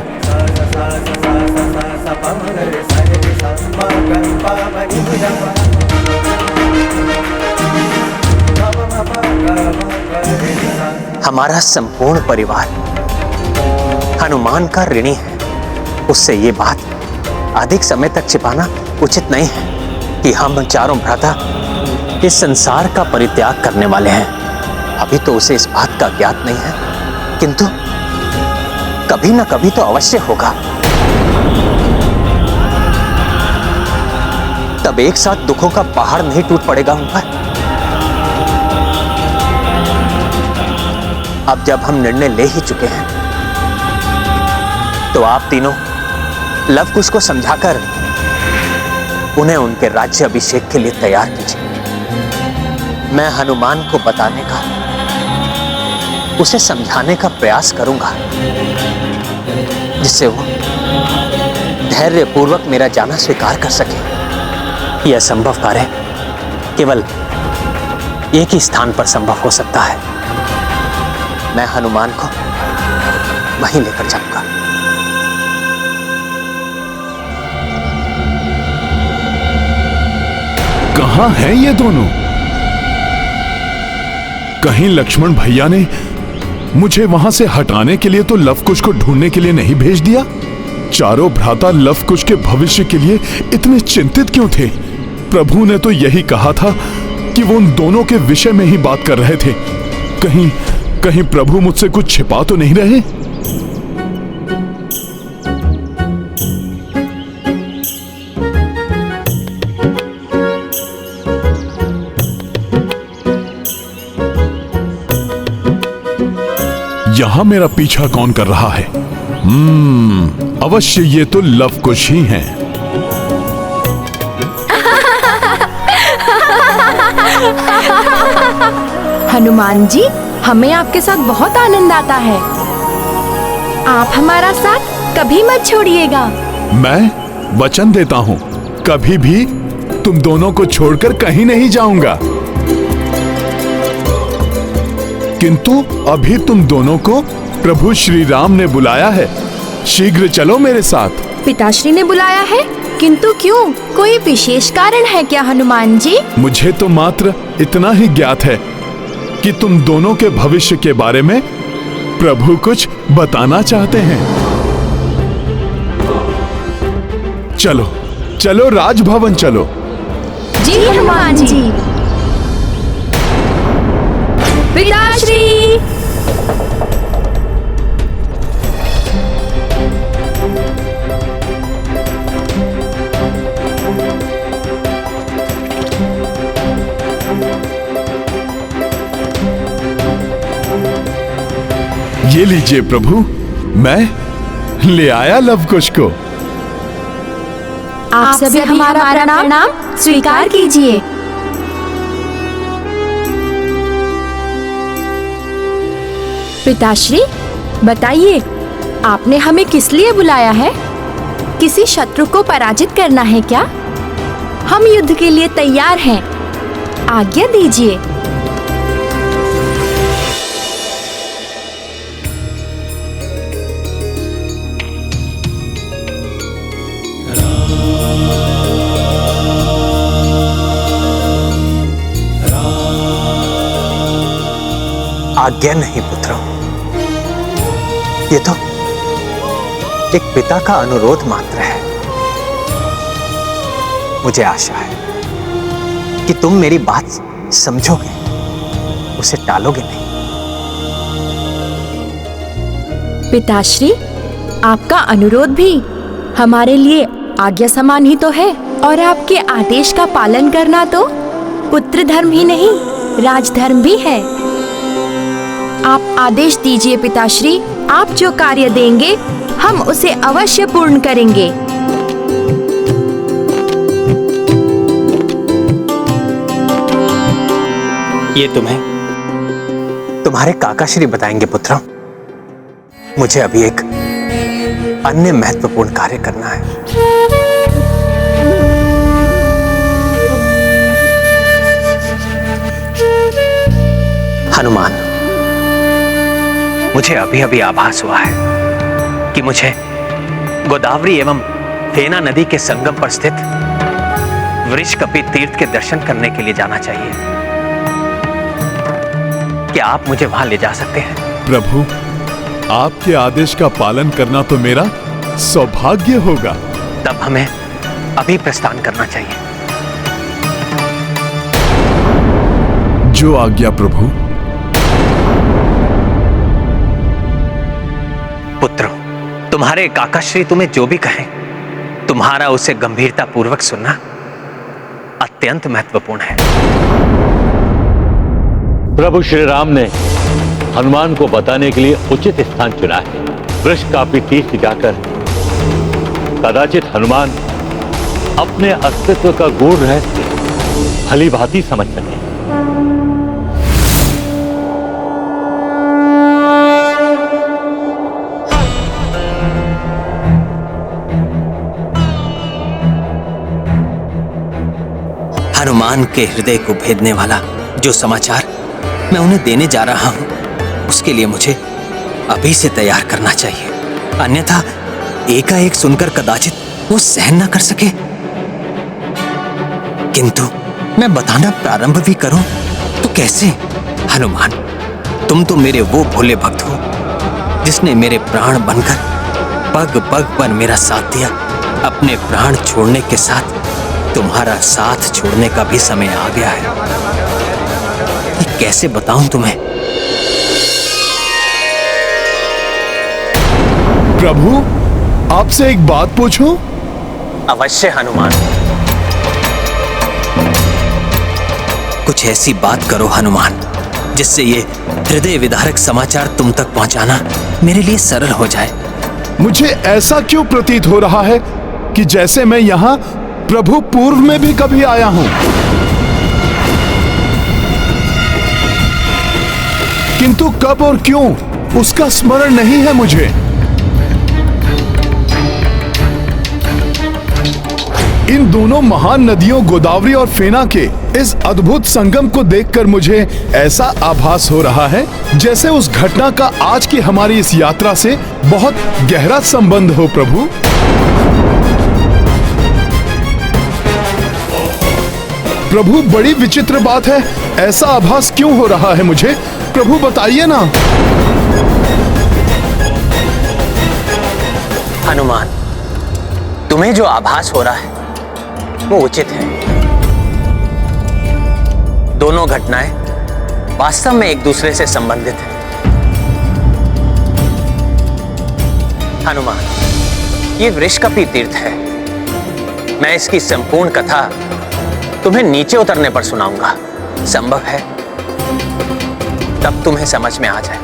हमारा संपूर्ण परिवार हनुमान का ऋणी है। उससे ये बात अधिक समय तक छिपाना उचित नहीं है कि हम चारों भ्राता इस संसार का परित्याग करने वाले हैं। अभी तो उसे इस बात का ज्ञात नहीं है, किंतु कभी ना कभी तो अवश्य होगा। तब एक साथ दुखों का पहाड़ नहीं टूट पड़ेगा उन पर। अब जब हम निर्णय ले ही चुके हैं, तो आप तीनों लव कुश को समझाकर उन्हें उनके राज्य अभिषेक के लिए तैयार कीजिए। मैं हनुमान को बताने का, उसे समझाने का प्रयास करूंगा, जिससे वो धैर्यपूर्वक मेरा जाना स्वीकार कर सके। यह संभव कार्य केवल एक ही स्थान पर संभव हो सकता है। मैं हनुमान को वहीं लेकर जाऊंगा। कहां हैं ये दोनों? कहीं लक्ष्मण भैया ने मुझे वहां से हटाने के लिए तो लव कुश को ढूंढने के लिए नहीं भेज दिया? चारों भ्राता लव कुश के भविष्य के लिए इतने चिंतित क्यों थे? प्रभु ने तो यही कहा था कि वो उन दोनों के विषय में ही बात कर रहे थे। कहीं प्रभु मुझसे कुछ छिपा तो नहीं रहे? यहां मेरा पीछा कौन कर रहा है? अवश्य ये तो लव कुश ही हैं। हनुमान जी, हमें आपके साथ बहुत आनंद आता है। आप हमारा साथ कभी मत छोड़िएगा। मैं वचन देता हूं, कभी भी तुम दोनों को छोड़कर कहीं नहीं जाऊंगा। किंतु अभी तुम दोनों को प्रभु श्री राम ने बुलाया है। शीघ्र चलो मेरे साथ। पिताश्री ने बुलाया है? किंतु क्यों? कोई विशेष कारण है क्या हनुमान जी? मुझे तो मात्र इतना ही ज्ञात है कि तुम दोनों के भविष्य के बारे में प्रभु कुछ बताना चाहते हैं। चलो चलो राजभवन चलो। जी हनुमान जी। पिताश्री। ये लीजिए प्रभु, मैं ले आया लव कुश को। आप सभी हमारा प्रणाम स्वीकार कीजिए। पिताश्री, बताइए, आपने हमें किस लिए बुलाया है? किसी शत्रु को पराजित करना है क्या? हम युद्ध के लिए तैयार हैं। आज्ञा दीजिए। आज्ञा नहीं पुत्र, ये तो एक पिता का अनुरोध मात्र है। मुझे आशा है कि तुम मेरी बात समझोगे, उसे टालोगे नहीं। पिताश्री, आपका अनुरोध भी हमारे लिए आज्ञा समान ही तो है, और आपके आदेश का पालन करना तो पुत्र धर्म ही नहीं, राजधर्म भी है। आप आदेश दीजिए पिताश्री, आप जो कार्य देंगे हम उसे अवश्य पूर्ण करेंगे। ये तुम्हें तुम्हारे काकाश्री बताएंगे पुत्र। मुझे अभी एक अन्य महत्वपूर्ण कार्य करना है। हनुमान, मुझे अभी अभी आभास हुआ है कि मुझे गोदावरी एवं फेना नदी के संगम पर स्थित वृषकपि तीर्थ के दर्शन करने के लिए जाना चाहिए। क्या आप मुझे वहां ले जा सकते हैं? प्रभु, आपके आदेश का पालन करना तो मेरा सौभाग्य होगा। तब हमें अभी प्रस्थान करना चाहिए। जो आज्ञा प्रभु। पुत्र, तुम्हारे काकाश्री तुम्हें जो भी कहें, तुम्हारा उसे गंभीरता पूर्वक सुनना अत्यंत महत्वपूर्ण है। प्रभु श्री राम ने हनुमान को बताने के लिए उचित स्थान चुना है। वृषकापि तीर्थ जाकर कदाचित हनुमान अपने अस्तित्व का गूढ़ रहस्य भली भांति समझ सके। हनुमान के हृदय को भेदने वाला जो समाचार मैं उन्हें देने जा रहा हूं, उसके लिए मुझे अभी से तैयार करना चाहिए, अन्यथा एकाएक सुनकर कदाचित वो सहन न कर सके। किंतु मैं बताना प्रारंभ भी करूं तो कैसे? हनुमान, तुम तो मेरे वो भोले भक्त हो जिसने मेरे प्राण बनकर पग पग पर मेरा साथ दिया। अपने प्राण छोड़ने के साथ तुम्हारा साथ छोड़ने का भी समय आ गया है। ये कैसे बताऊं तुम्हें? प्रभु, आपसे एक बात पूछूं? अवश्य हनुमान। कुछ ऐसी बात करो हनुमान जिससे ये हृदय विदारक समाचार तुम तक पहुंचाना मेरे लिए सरल हो जाए। मुझे ऐसा क्यों प्रतीत हो रहा है कि जैसे मैं यहाँ प्रभु पूर्व में भी कभी आया हूं, किंतु कब और क्यों उसका स्मरण नहीं है मुझे। इन दोनों महान नदियों गोदावरी और फेना के इस अद्भुत संगम को देखकर मुझे ऐसा आभास हो रहा है जैसे उस घटना का आज की हमारी इस यात्रा से बहुत गहरा संबंध हो। प्रभु, प्रभु, बड़ी विचित्र बात है, ऐसा आभास क्यों हो रहा है मुझे? प्रभु बताइए ना। हनुमान, तुम्हें जो आभास हो रहा है वो उचित है। दोनों घटनाएं वास्तव में एक दूसरे से संबंधित हैं। हनुमान, ये वृषकपि तीर्थ है। मैं इसकी संपूर्ण कथा तुम्हें नीचे उतरने पर सुनाऊंगा। संभव है तब तुम्हें समझ में आ जाए।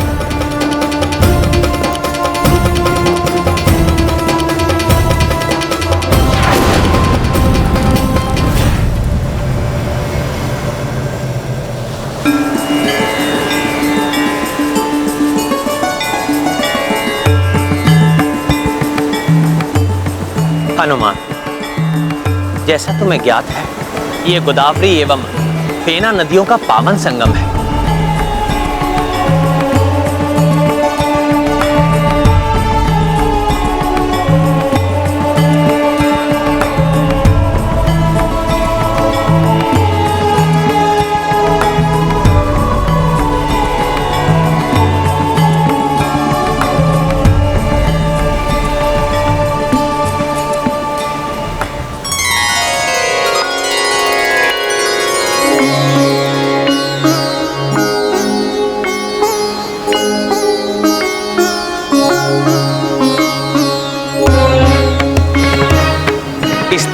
हनुमान, जैसा तुम्हें ज्ञात है, ये गोदावरी एवं फेना नदियों का पावन संगम है।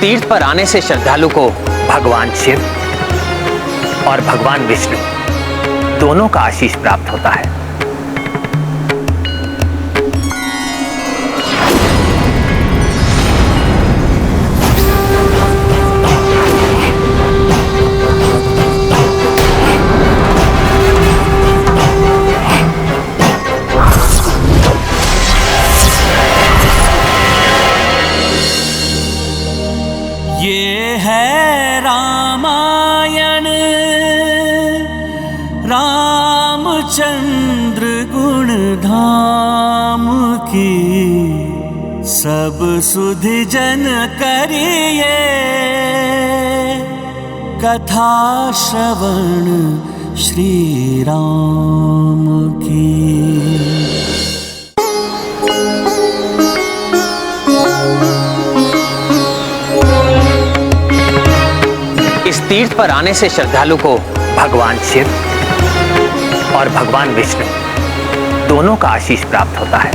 तीर्थ पर आने से श्रद्धालु को भगवान शिव और भगवान विष्णु दोनों का आशीष प्राप्त होता है। ये है रामायण, रामचंद्र गुण धाम की, सब सुधि जन करिए कथा श्रवण श्री राम की। इस तीर्थ पर आने से श्रद्धालु को भगवान शिव और भगवान विष्णु दोनों का आशीष प्राप्त होता है।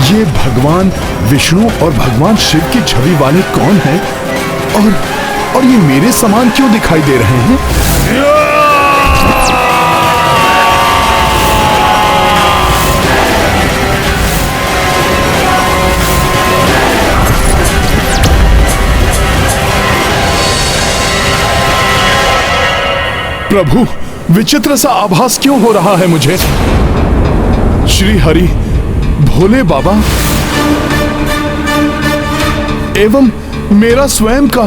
ये भगवान विष्णु और भगवान शिव की छवि वाले कौन हैं और ये मेरे समान क्यों दिखाई दे रहे हैं? प्रभु, विचित्र सा आभास क्यों हो रहा है मुझे? श्री हरि, भोले बाबा एवं मेरा स्वयं का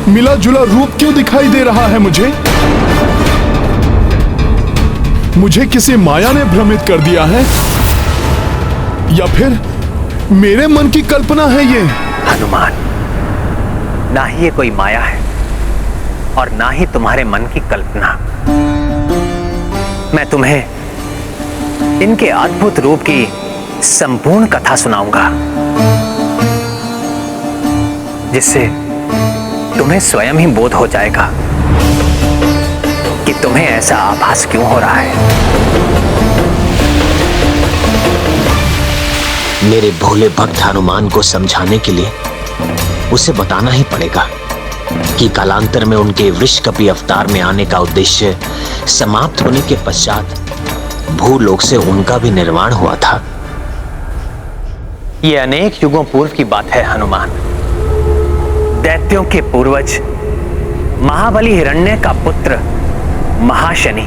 मिला जुला रूप क्यों दिखाई दे रहा है मुझे? मुझे किसी माया ने भ्रमित कर दिया है या फिर मेरे मन की कल्पना है ये? हनुमान, ना ही ये कोई माया है और ना ही तुम्हारे मन की कल्पना। मैं तुम्हें इनके अद्भुत रूप की संपूर्ण कथा सुनाऊंगा, जिससे तुम्हें स्वयं ही बोध हो जाएगा कि तुम्हें ऐसा आभास क्यों हो रहा है। मेरे भोले भक्त हनुमान को समझाने के लिए उसे बताना ही पड़ेगा कि कालांतर में उनके वृषकपि अवतार में आने का उद्देश्य समाप्त होने के पश्चात भूलोक से उनका भी निर्माण हुआ था। यह अनेक युगों पूर्व की बात है हनुमान। दैत्यों के पूर्वज महाबली हिरण्य का पुत्र महाशनि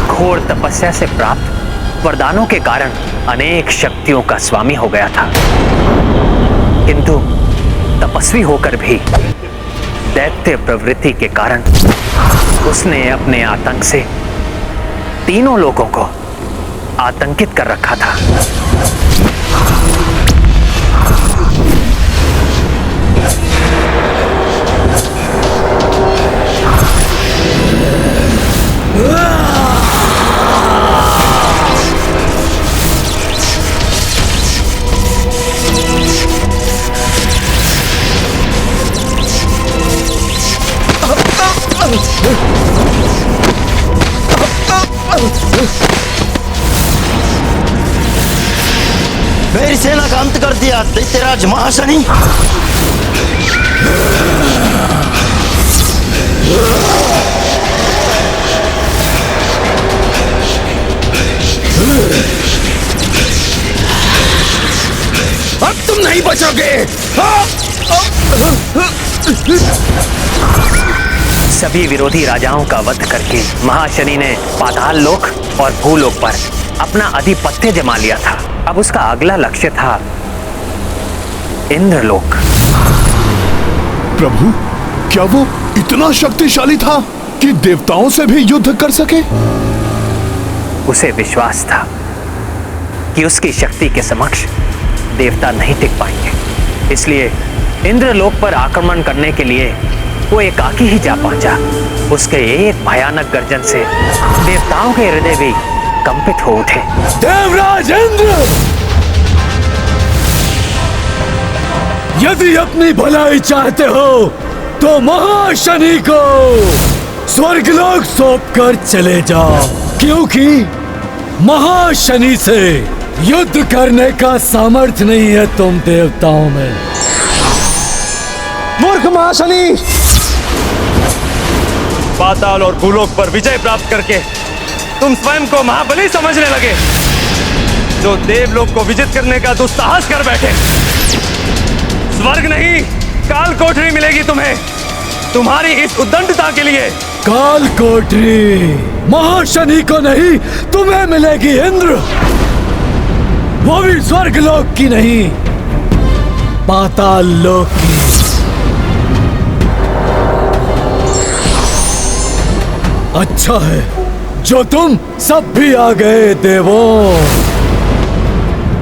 घोर तपस्या से प्राप्त वरदानों के कारण अनेक शक्तियों का स्वामी हो गया था, किंतु तपस्वी होकर भी दैत्य प्रवृत्ति के कारण उसने अपने आतंक से तीनों लोगों को आतंकित कर रखा था। मेरी सेना का अंत कर दिया दैत्यराज महाशनि। अब तुम नहीं बचोगे। सभी विरोधी राजाओं का वध करके महाशनि ने पाताल लोक और भूलोक पर अपना आधिपत्य जमा लिया था। अब उसका अगला लक्ष्य था इंद्रलोक। प्रभु, क्या वो इतना शक्तिशाली था कि देवताओं से भी युद्ध कर सके? उसे विश्वास था कि उसकी शक्ति के समक्ष देवता नहीं टिक पाएंगे, इसलिए इंद्रलोक पर आक्रमण करने के लिए वो एकाकी ही जा पहुंचा। उसके एक भयानक गर्जन से देवताओं के हृदय भी कंपित हो उठे। देवराज इंद्र, यदि अपनी भलाई चाहते हो तो महाशनि को स्वर्गलोक सौंपकर चले जाओ, क्योंकि महाशनि से युद्ध करने का सामर्थ्य नहीं है तुम देवताओं में। मूर्ख महाशनि! पाताल और भूलोक पर विजय प्राप्त करके तुम स्वयं को महाबली समझने लगे। जो देवलोक को विजित करने का दुस्साहस कर बैठे। स्वर्ग नहीं, काल कोठरी मिलेगी तुम्हें तुम्हारी इस उद्दंडता के लिए। काल कोठरी महाशनि को नहीं, तुम्हें मिलेगी इंद्र, वो भी स्वर्गलोक की नहीं, पाताल लोक की। अच्छा है जो तुम सब भी आ गए देवों।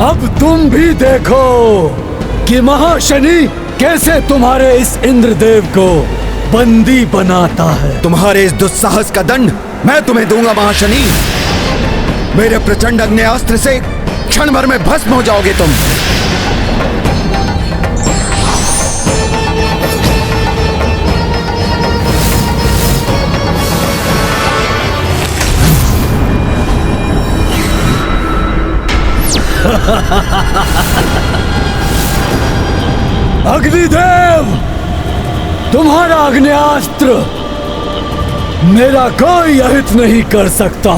अब तुम भी देखो कि महाशनि कैसे तुम्हारे इस इंद्रदेव को बंदी बनाता है। तुम्हारे इस दुस्साहस का दंड मैं तुम्हें दूंगा महाशनि। मेरे प्रचंड अग्न्यास्त्र से क्षण भर में भस्म हो जाओगे तुम। अग्निदेव, तुम्हारा अग्न्यास्त्र मेरा कोई अहित नहीं कर सकता।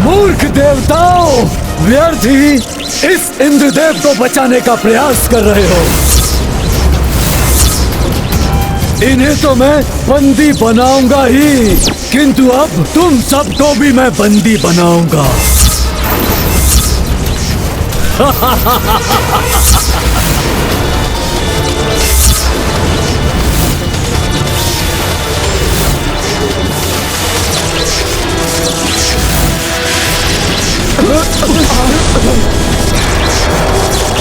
मूर्ख देवताओं, व्यर्थ ही इस इंद्रदेव को बचाने का प्रयास कर रहे हो। इन्हें तो मैं बंदी बनाऊंगा ही, किंतु अब तुम सबको भी मैं बंदी बनाऊंगा।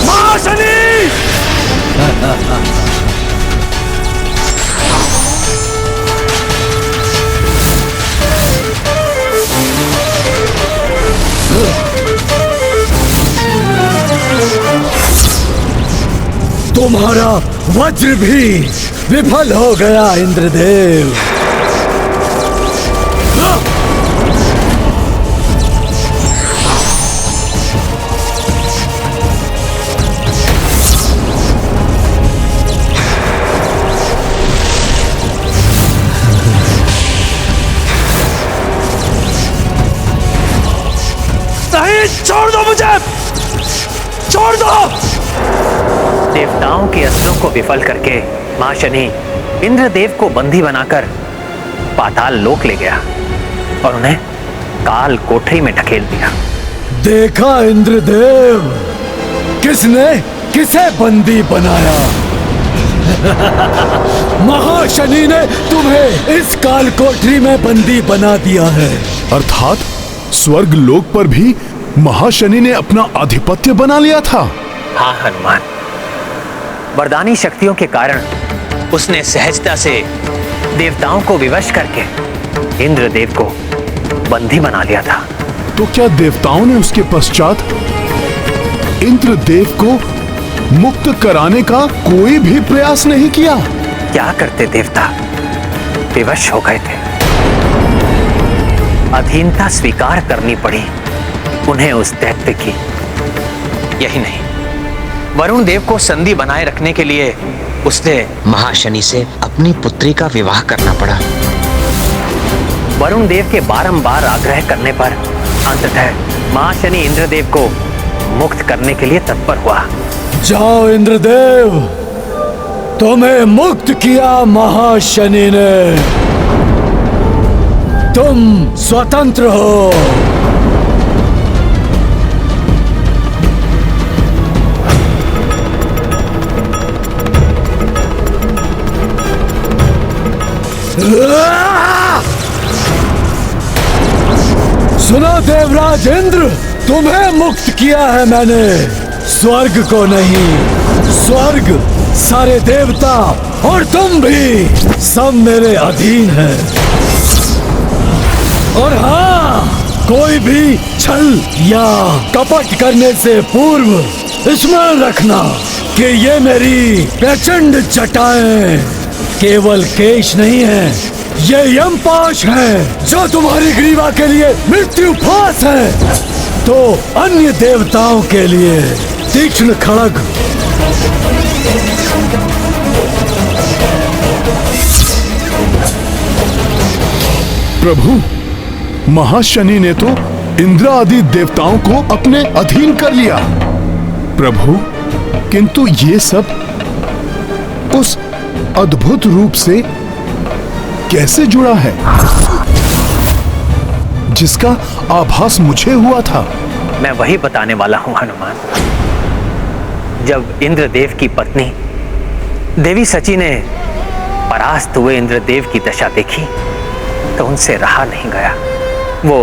महाशनि! तुम्हारा वज्र भी विफल हो गया इंद्रदेव। छोड़ दो मुझे, छोड़ दो। देवताओं के अस्त्रों को विफल करके महाशनि इंद्रदेव को बंदी बनाकर पाताल लोक ले गया और उन्हें काल कोठरी में ढकेल दिया। देखा इंद्रदेव, किसने किसे बंदी बनाया? महाशनि ने तुम्हें इस काल कोठरी में बंदी बना दिया है। अर्थात स्वर्ग लोक पर भी महाशनि ने अपना आधिपत्य बना लिया था। हाँ हनुमान, वरदानी शक्तियों के कारण उसने सहजता से देवताओं को विवश करके इंद्रदेव को बंदी बना लिया था। तो क्या देवताओं ने उसके पश्चात इंद्रदेव को मुक्त कराने का कोई भी प्रयास नहीं किया? क्या करते देवता, विवश हो गए थे। अधीनता स्वीकार करनी पड़ी उन्हें उस दैत्य की। यही नहीं, वरुण देव को संधि बनाए रखने के लिए उसने महाशनि से अपनी पुत्री का विवाह करना पड़ा। वरुण देव के बारंबार आग्रह करने पर अंततः महाशनि इंद्रदेव को मुक्त करने के लिए तत्पर हुआ। जाओ इंद्रदेव, तुम्हें मुक्त किया महाशनि ने, तुम स्वतंत्र हो। सुनो देवराज इंद्र, तुम्हें मुक्त किया है मैंने, स्वर्ग को नहीं। स्वर्ग, सारे देवता और तुम भी सब मेरे अधीन हैं। और हाँ, कोई भी छल या कपट करने से पूर्व स्मरण रखना कि ये मेरी प्रचंड जटाएं केवल केश नहीं है, ये यमपाश है जो तुम्हारी ग्रीवा के लिए मृत्यु फांस है, तो अन्य देवताओं के लिए तीक्ष्ण खड़ग। प्रभु, महाशनि ने तो इंद्र आदि देवताओं को अपने अधीन कर लिया। प्रभु, किंतु ये सब उस अद्भुत रूप से कैसे जुड़ा है जिसका आभास मुझे हुआ था? मैं वही बताने वाला हूं हनुमान। जब इंद्रदेव की पत्नी देवी सची ने परास्त हुए इंद्रदेव की दशा देखी तो उनसे रहा नहीं गया। वो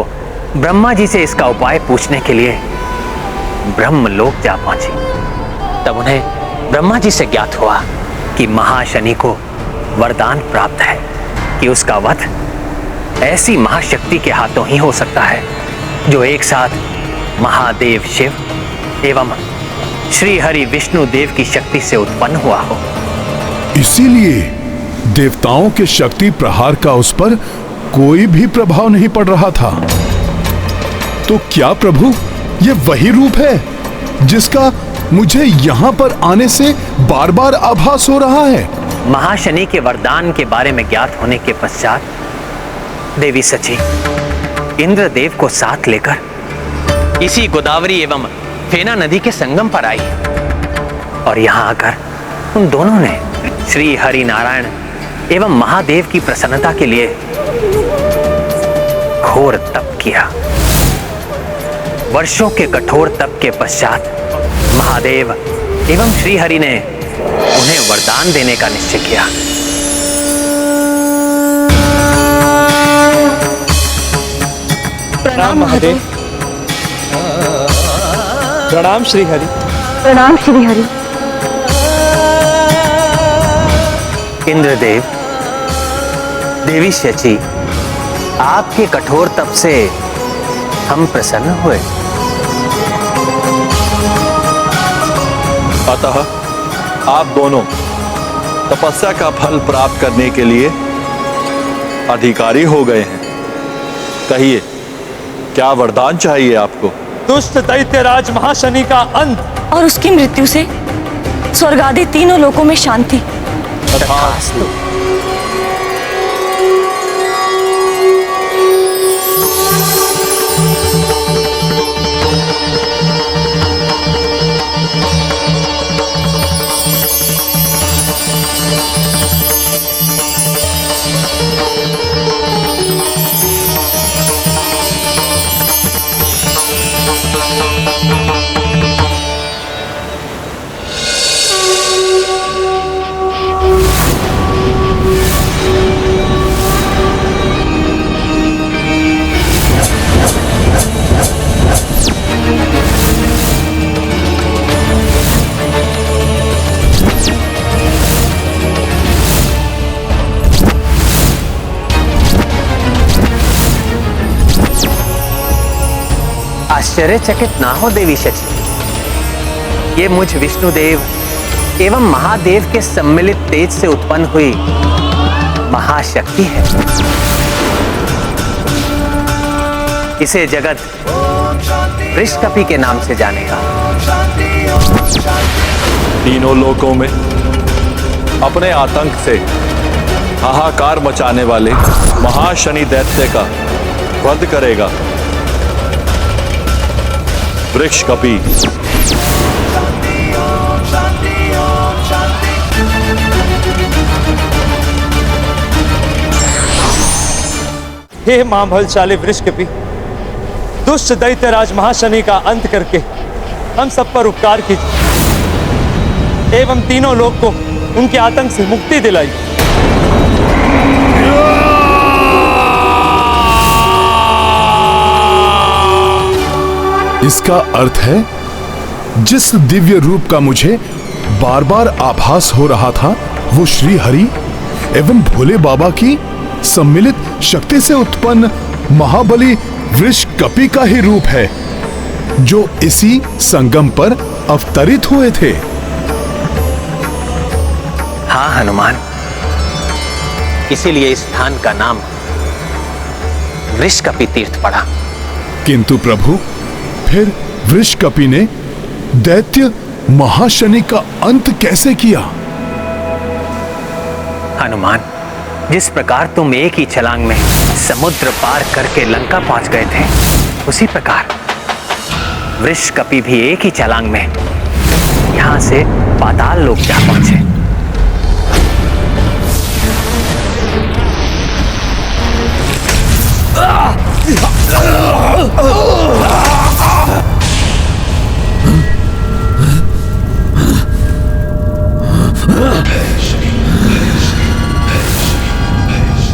ब्रह्मा जी से इसका उपाय पूछने के लिए ब्रह्मलोक जा पहुंची। तब उन्हें ब्रह्मा जी से ज्ञात हुआ कि महाशनि को वरदान प्राप्त है कि उसका वध ऐसी महाशक्ति के हाथों ही हो सकता है जो एक साथ महादेव शिव एवं श्री हरि विष्णु देव की शक्ति से उत्पन्न हुआ हो। इसीलिए देवताओं के शक्ति प्रहार का उस पर कोई भी प्रभाव नहीं पड़ रहा था। तो क्या प्रभु, ये वही रूप है जिसका मुझे यहाँ पर आने से बार बार आभास हो रहा है? महाशनि के वरदान के बारे में ज्ञात होने के पश्चात देवी सची इंद्रदेव को साथ लेकर इसी गोदावरी एवं फेना नदी के संगम पर आई और यहाँ आकर उन दोनों ने श्री हरि नारायण एवं महादेव की प्रसन्नता के लिए घोर तप किया। वर्षों के कठोर तप के पश्चात महादेव एवं श्री हरि ने उन्हें वरदान देने का निश्चय किया। प्रणाम महादेव। प्रणाम श्री हरि। प्रणाम श्री हरि। इंद्रदेव, देवी शची, आपके कठोर तप से हम प्रसन्न हुए। अतः आप दोनों तपस्या का फल प्राप्त करने के लिए अधिकारी हो गए हैं। कहिए, क्या वरदान चाहिए आपको? दुष्ट दैत्यराज महाशनि का अंत और उसकी मृत्यु से स्वर्ग आदि तीनों लोकों में शांति। तथास्तु। आश्चर्यचकित ना हो देवी शची, ये मुझ विष्णुदेव एवं महादेव के सम्मिलित तेज से उत्पन्न हुई महाशक्ति है। इसे जगत वृषकपि के नाम से जानेगा। तीनों लोकों में अपने आतंक से हाहाकार मचाने वाले महाशनि दैत्य का वध करेगा वृषकपि। हे महाबलशाली वृषकपि, दुष्ट दैत्यराज महाशनि का अंत करके हम सब पर उपकार कीजिए एवं तीनों लोग को उनके आतंक से मुक्ति दिलाई। इसका अर्थ है जिस दिव्य रूप का मुझे बार बार आभास हो रहा था वो श्री हरि एवं भोले बाबा की सम्मिलित शक्ति से उत्पन्न महाबली वृषकपि का ही रूप है जो इसी संगम पर अवतरित हुए थे। हाँ हनुमान, इसीलिए इस स्थान का नाम वृषकपि तीर्थ पड़ा। किंतु प्रभु, फिर वृषकपि ने दैत्य महाशनि का अंत कैसे किया? हनुमान, जिस प्रकार तुम एक ही छलांग में समुद्र पार करके लंका पहुंच गए थे, उसी प्रकार वृषकपि भी एक ही छलांग में यहां से पाताल लोक जा पहुंचे।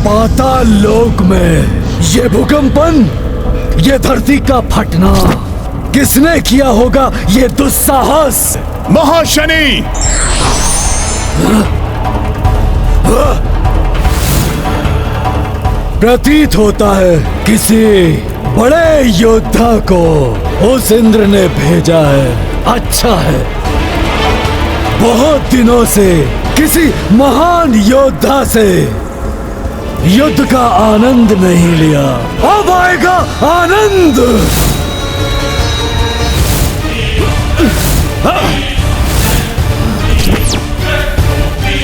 पाताल लोक में ये भूकंपन, ये धरती का फटना, किसने किया होगा ये दुस्साहस? महाशनि! प्रतीत होता है किसी बड़े योद्धा को उस इंद्र ने भेजा है। अच्छा है, बहुत दिनों से किसी महान योद्धा से युद्ध का आनंद नहीं लिया, अब आएगा आनंद।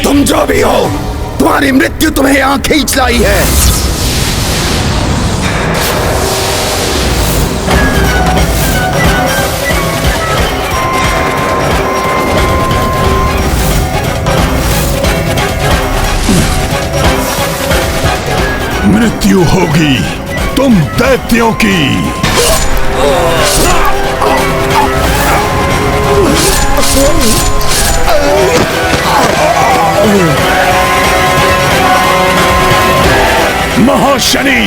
तुम जो भी हो, तुम्हारी मृत्यु तुम्हें यहां खींच लाई है। मृत्यु होगी तुम दैत्यों की। महाशनि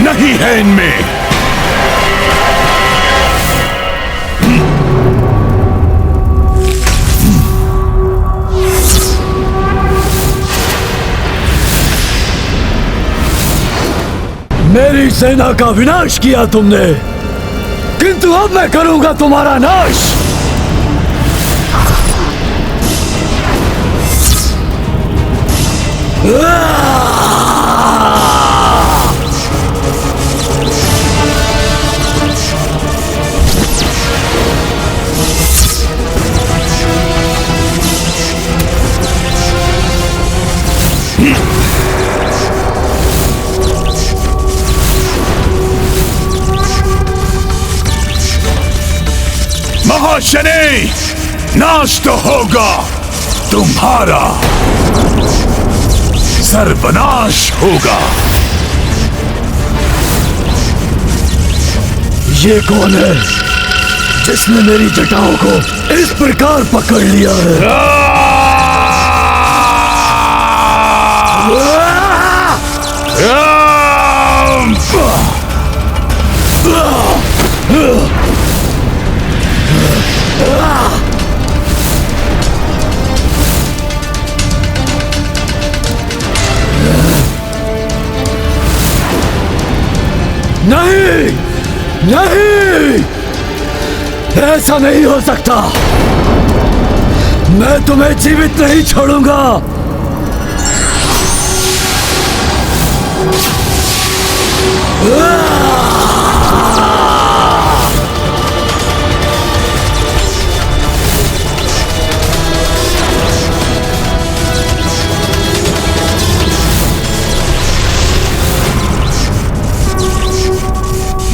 नहीं है इनमें। मेरी सेना का विनाश किया तुमने, किंतु अब मैं करूंगा तुम्हारा नाश। महाशनि, नाश तो होगा तुम्हारा, सर्वनाश होगा। ये कौन है जिसने मेरी जटाओं को इस प्रकार पकड़ लिया है? नहीं, नहीं, ऐसा नहीं हो सकता। मैं तुम्हें जीवित नहीं छोड़ूंगा।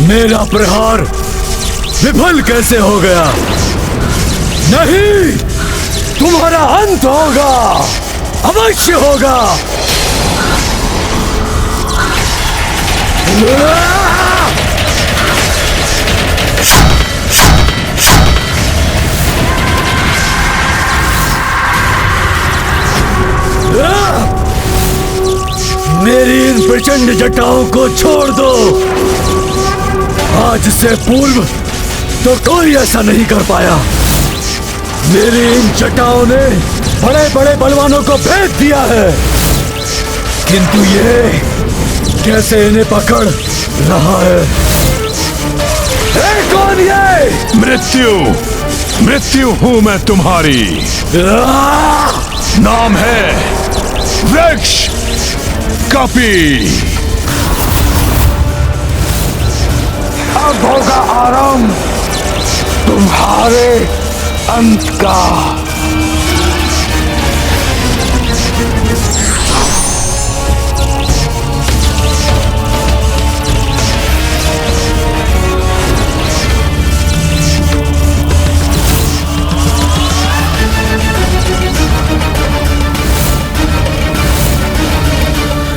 मेरा प्रहार विफल कैसे हो गया? नहीं, तुम्हारा अंत होगा, अवश्य होगा। मेरी इन प्रचंड जटाओं को छोड़ दो। आज से पूर्व तो कोई ऐसा नहीं कर पाया। मेरी इन जटाओं ने बड़े बड़े बलवानों को भेद दिया है, किंतु ये कैसे इन्हें पकड़ रहा है? कौन ये? मृत्यु हूं मैं तुम्हारी। नाम है वृक्ष कपि। अब होगा आरंभ तुम्हारे अंत का।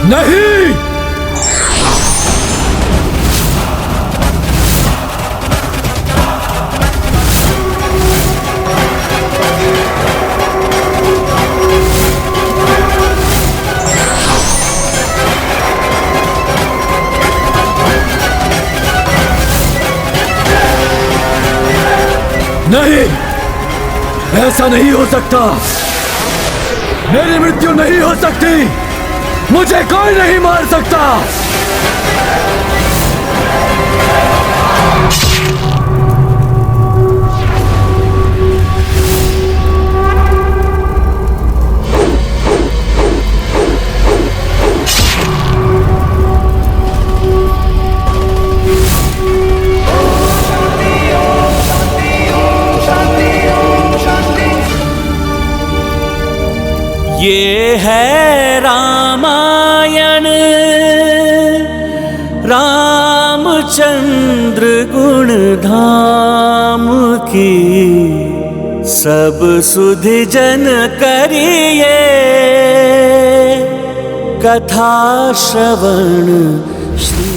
नहीं, नहीं, ऐसा नहीं हो सकता। मेरी मृत्यु नहीं हो सकती। मुझे कोई नहीं मार सकता। ये है रामायण, रामचंद्र गुण धाम की। सब सुधि जन करिए कथा श्रवण श्री